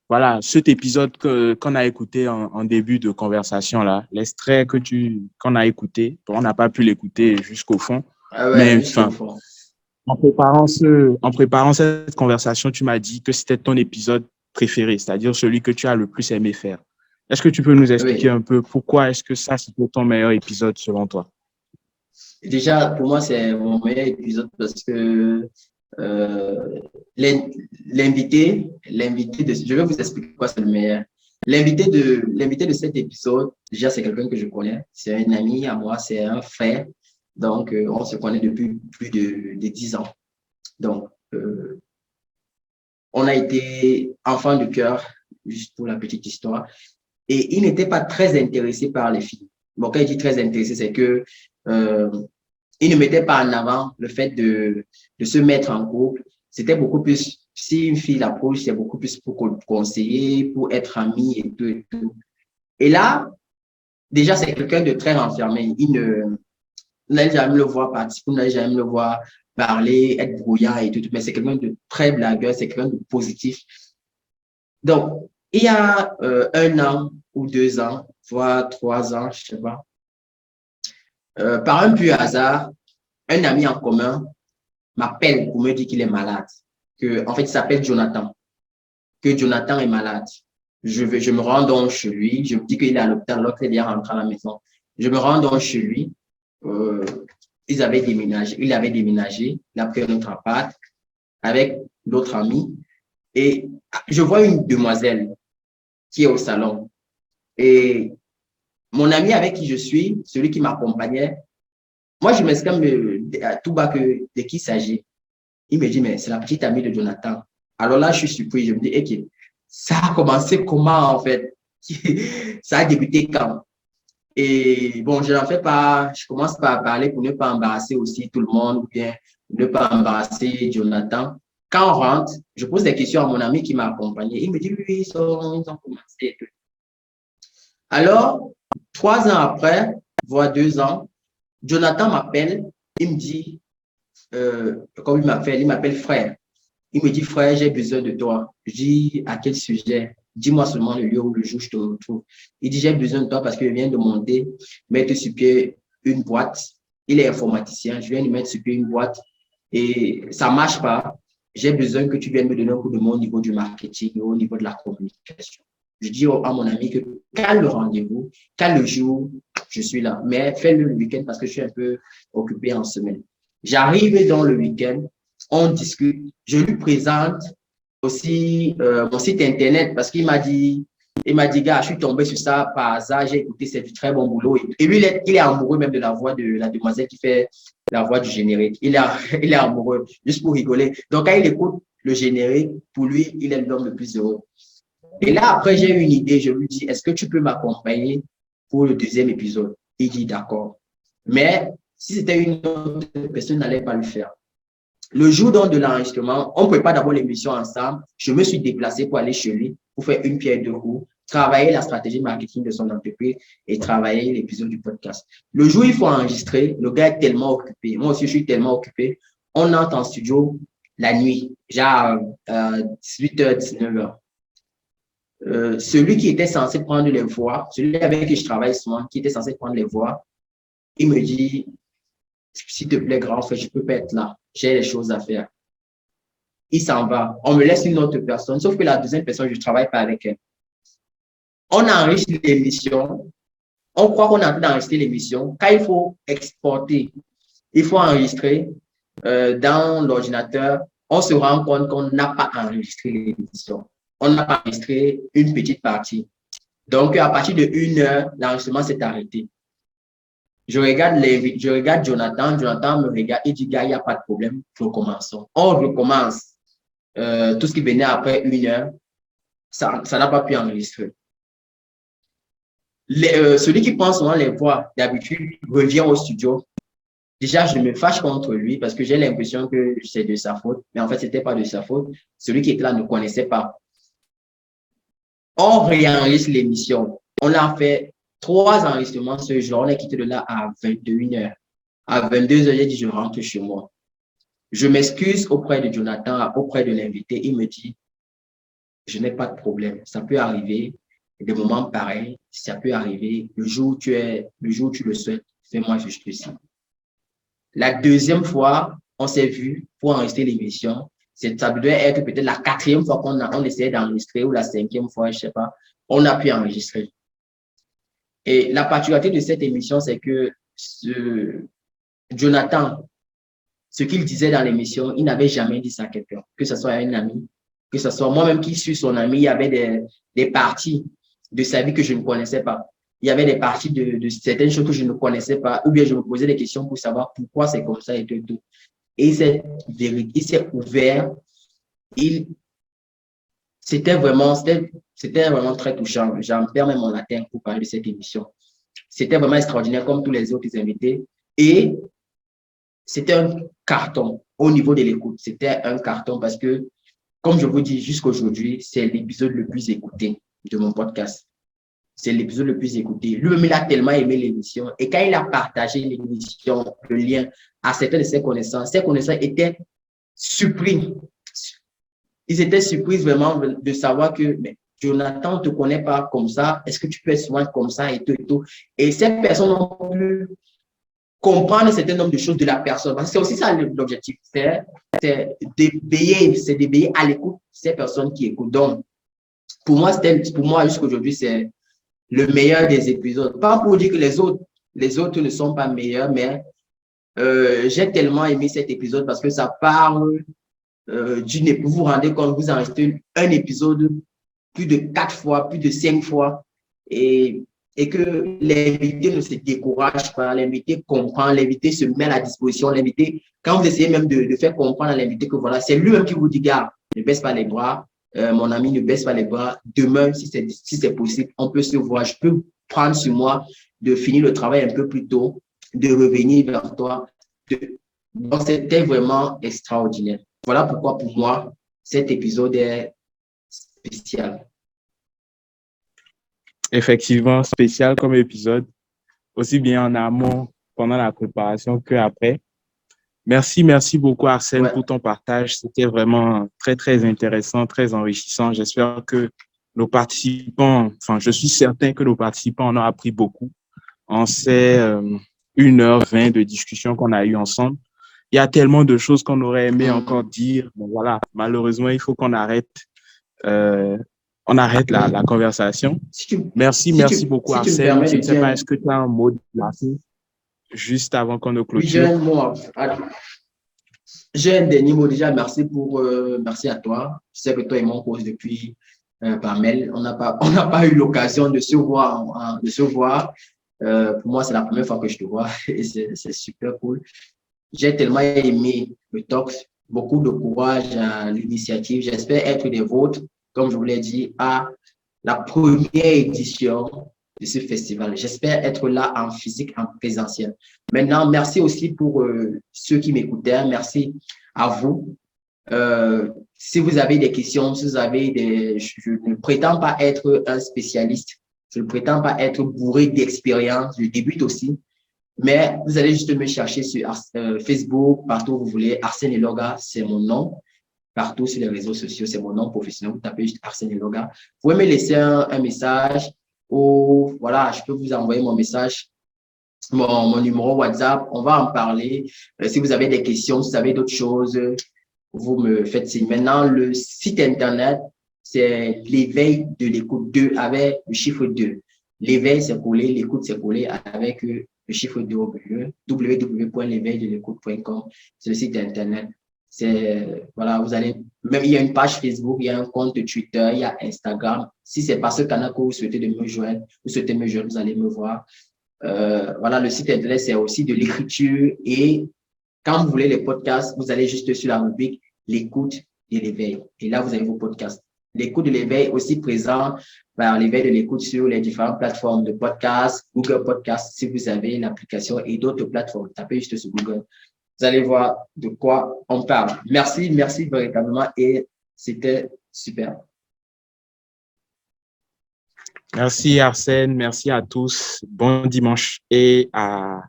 Speaker 1: voilà, cet épisode qu'on a écouté en début de conversation, là, l'extrait qu'on a écouté, bon, on n'a pas pu l'écouter jusqu'au fond,
Speaker 2: Ah ouais,
Speaker 1: mais
Speaker 2: jusqu'au
Speaker 1: enfin,
Speaker 2: fond.
Speaker 1: en préparant cette conversation, tu m'as dit que c'était ton épisode préféré, c'est-à-dire celui que tu as le plus aimé faire. Est-ce que tu peux nous expliquer
Speaker 2: Oui.
Speaker 1: un peu pourquoi est-ce que ça, c'était ton meilleur épisode selon toi?
Speaker 2: Déjà, pour moi, c'est mon meilleur épisode parce que euh, je vais vous expliquer pourquoi c'est le meilleur. L'invité de cet épisode, déjà, c'est quelqu'un que je connais. C'est un ami à moi, c'est un frère. Donc, on se connaît depuis plus de 10 ans. Donc, on a été enfants de cœur, juste pour la petite histoire. Et il n'était pas très intéressé par les filles. Bon, quand il dit très intéressé, c'est que euh, il ne mettait pas en avant le fait de se mettre en couple. C'était beaucoup plus, si une fille l'approche, c'est beaucoup plus pour conseiller, pour être ami et tout et tout. Et là, déjà, c'est quelqu'un de très renfermé. Vous n'allez jamais le voir participer, vous n'allez jamais le voir parler, être brouillard et tout, mais c'est quelqu'un de très blagueur, c'est quelqu'un de positif. Donc, il y a 1 an ou 2 ans, voire 3 ans, je ne sais pas, par un pur hasard, un ami en commun m'appelle pour me dire qu'il est malade. En fait, il s'appelle Jonathan. Que Jonathan est malade. Je me rends donc chez lui. Je me dis qu'il est à l'hôpital, l'autre est bien rentré à la maison. Je me rends donc chez lui. Euh, il avait déménagé. Il a pris un autre appart avec d'autres amis. Et je vois une demoiselle qui est au salon. Et mon ami avec qui je suis, celui qui m'accompagnait, moi, je m'exclame tout bas que de qui il s'agit. Il me dit, mais c'est la petite amie de Jonathan. Alors là, je suis surpris. Je me dis, OK, ça a commencé comment en fait? Ça a débuté quand? Et bon, je n'en fais pas, je commence par parler pour ne pas embarrasser aussi tout le monde ou bien ne pas embarrasser Jonathan. Quand on rentre, je pose des questions à mon ami qui m'a accompagné. Il me dit, oui, ils ont commencé. Alors, 3 ans après, voire 2 ans, Jonathan m'appelle. Il me dit, comme il m'appelle frère. Il me dit, frère, j'ai besoin de toi. Je dis, à quel sujet? Dis-moi seulement le lieu où le jour je te retrouve. Il dit, j'ai besoin de toi parce que je viens de mettre sur pied une boîte. Il est informaticien. Je viens de mettre sur pied une boîte et ça ne marche pas. J'ai besoin que tu viennes me donner un coup de main au niveau du marketing, au niveau de la communication. Je dis à mon ami que quand le rendez-vous, quand le jour, je suis là. Mais fais-le le week-end parce que je suis un peu occupé en semaine. J'arrive dans le week-end, on discute, je lui présente aussi mon site internet parce qu'il m'a dit, gars, je suis tombé sur ça par hasard, j'ai écouté, c'est du très bon boulot. Et lui, il est amoureux même de la voix de la demoiselle qui fait la voix du générique. Il est amoureux, juste pour rigoler. Donc, quand il écoute le générique, pour lui, il est l'homme le plus heureux. Et là, après, j'ai eu une idée, je lui dis, est-ce que tu peux m'accompagner pour le 2e épisode? Il dit, d'accord. Mais si c'était une autre personne, n'allait pas le faire. Le jour donc de l'enregistrement, on ne pouvait pas d'abord l'émission ensemble. Je me suis déplacé pour aller chez lui, pour faire une pierre deux coups, travailler la stratégie marketing de son entreprise et travailler l'épisode du podcast. Le jour où il faut enregistrer, le gars est tellement occupé. Moi aussi, je suis tellement occupé. On entre en studio la nuit, genre 18h, 19h. Celui qui était censé prendre les voix, celui avec qui je travaille souvent, qui était censé prendre les voix, il me dit, s'il te plaît, grand frère, je ne peux pas être là. J'ai des choses à faire. Il s'en va. On me laisse une autre personne, sauf que la deuxième personne, je ne travaille pas avec elle. On enregistre l'émission. On croit qu'on est en train d'enregistrer l'émission. Quand il faut exporter, il faut enregistrer dans l'ordinateur. On se rend compte qu'on n'a pas enregistré l'émission. On n'a pas enregistré une petite partie. Donc, à partir de 1 heure, l'enregistrement s'est arrêté. Je regarde Jonathan me regarde et dit, gars, il n'y a pas de problème, recommençons. On recommence. Tout ce qui venait après 1 heure, ça n'a pas pu enregistrer. Celui qui prend souvent les voix, d'habitude, revient au studio. Déjà, je me fâche contre lui parce que j'ai l'impression que c'est de sa faute. Mais en fait, ce n'était pas de sa faute. Celui qui était là ne connaissait pas. On réenregistre l'émission. On a fait 3 enregistrements ce jour. On est quitté de là à 21h. À 22h, j'ai dit, je rentre chez moi. Je m'excuse auprès de Jonathan, auprès de l'invité. Il me dit, je n'ai pas de problème. Ça peut arriver, des moments pareils, ça peut arriver. Le jour où tu le souhaites, fais-moi juste le signe. La deuxième fois, on s'est vu pour enregistrer l'émission. Ça devait être peut-être la 4e fois qu'on essayait d'enregistrer ou la 5e fois, je ne sais pas. On a pu enregistrer. Et la particularité de cette émission, c'est que Jonathan, ce qu'il disait dans l'émission, il n'avait jamais dit ça à quelqu'un, que ce soit à un ami, que ce soit moi-même qui suis son ami. Il y avait des parties de sa vie que je ne connaissais pas. Il y avait des parties de certaines choses que je ne connaissais pas, ou bien je me posais des questions pour savoir pourquoi c'est comme ça et tout. Et il s'est ouvert. C'était vraiment très touchant. J'en perds même mon latin pour parler de cette émission. C'était vraiment extraordinaire comme tous les autres invités. Et c'était un carton au niveau de l'écoute. C'était un carton parce que, comme je vous dis, jusqu'à aujourd'hui, c'est l'épisode le plus écouté de mon podcast. C'est l'épisode le plus écouté. Lui-même, il a tellement aimé l'émission. Et quand il a partagé l'émission, le lien à certaines de ses connaissances étaient surpris. Ils étaient surpris vraiment de savoir que mais Jonathan, on ne te connaît pas comme ça. Est-ce que tu peux être souvent comme ça et tout et tout. Et ces personnes ont pu comprendre un certain nombre de choses de la personne. Parce que c'est aussi ça l'objectif. C'est d'éveiller à l'écoute ces personnes qui écoutent. Donc, pour moi, jusqu'à aujourd'hui, c'est le meilleur des épisodes. Pas pour dire que les autres ne sont pas meilleurs, mais j'ai tellement aimé cet épisode parce que ça parle vous vous rendez compte, vous enregistrez un épisode plus de 4 fois, plus de 5 fois, et que l'invité ne se décourage pas, l'invité comprend, l'invité se met à la disposition, l'invité, quand vous essayez même de faire comprendre à l'invité que voilà, c'est lui-même qui vous dit, gars, ne baisse pas les bras, mon ami, ne baisse pas les bras, demain, si c'est possible, on peut se voir, je peux prendre sur moi de finir le travail un peu plus tôt, de revenir vers toi. Donc, c'était vraiment extraordinaire. Voilà pourquoi, pour moi, cet épisode est spécial.
Speaker 1: Effectivement, spécial comme épisode, aussi bien en amont, pendant la préparation qu'après. Merci beaucoup, Arsène, pour ton partage. C'était vraiment très, très intéressant, très enrichissant. J'espère que nos participants, je suis certain que nos participants en ont appris beaucoup en ces 1h20 de discussion qu'on a eu ensemble. Il y a tellement de choses qu'on aurait aimé encore dire. Bon, voilà, malheureusement, il faut qu'on arrête, la conversation. Merci beaucoup, Arsène. Je ne sais pas, est-ce que tu as un mot de la fin juste avant qu'on ne clôture?
Speaker 2: J'ai un dernier mot déjà. Merci à toi. Je sais que toi et moi, on cause depuis par mail. On n'a pas eu l'occasion de se voir. Pour moi, c'est la première fois que je te vois et c'est super cool. J'ai tellement aimé le talk, beaucoup de courage à l'initiative. J'espère être des vôtres, comme je vous l'ai dit, à la première édition de ce festival. J'espère être là en physique, en présentiel. Maintenant, merci aussi pour ceux qui m'écoutaient. Merci à vous. Si vous avez des questions, je ne prétends pas être un spécialiste. Je ne prétends pas être bourré d'expérience. Je débute aussi. Mais vous allez juste me chercher sur Facebook, partout où vous voulez. Arsène Eloga, c'est mon nom. Partout sur les réseaux sociaux, c'est mon nom professionnel. Vous tapez juste Arsène Eloga. Vous pouvez me laisser un message ou voilà, je peux vous envoyer mon message, mon numéro WhatsApp. On va en parler. Si vous avez des questions, si vous avez d'autres choses, vous me faites signe. Maintenant, le site Internet, c'est l'éveil de l'écoute 2 avec le chiffre 2. L'éveil, c'est collé, l'écoute, c'est collé avec le chiffre 2 au milieu, www.l'éveildelécoute.com, c'est le site Internet. Voilà, vous allez, même il y a une page Facebook, il y a un compte Twitter, il y a Instagram. Si c'est par ce canal que vous souhaitez me joindre, vous allez me voir. Voilà, le site Internet, c'est aussi de l'écriture et quand vous voulez les podcasts, vous allez juste sur la rubrique l'écoute et l'éveil. Et là, vous avez vos podcasts. L'écoute de l'éveil aussi présent par l'éveil de l'écoute sur les différentes plateformes de podcasts, Google Podcasts, si vous avez l'application et d'autres plateformes. Tapez juste sur Google. Vous allez voir de quoi on parle. Merci véritablement et c'était super.
Speaker 1: Merci Arsène, merci à tous. Bon dimanche et à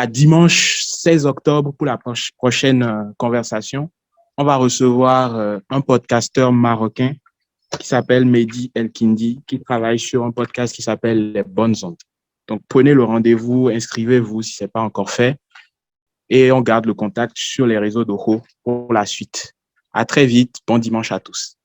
Speaker 1: dimanche 16 octobre pour la prochaine conversation. on va recevoir un podcasteur marocain qui s'appelle Mehdi Elkindi, qui travaille sur un podcast qui s'appelle Les Bonnes Ondes. Donc, prenez le rendez-vous, inscrivez-vous si ce n'est pas encore fait et on garde le contact sur les réseaux d'Oro pour la suite. À très vite. Bon dimanche à tous.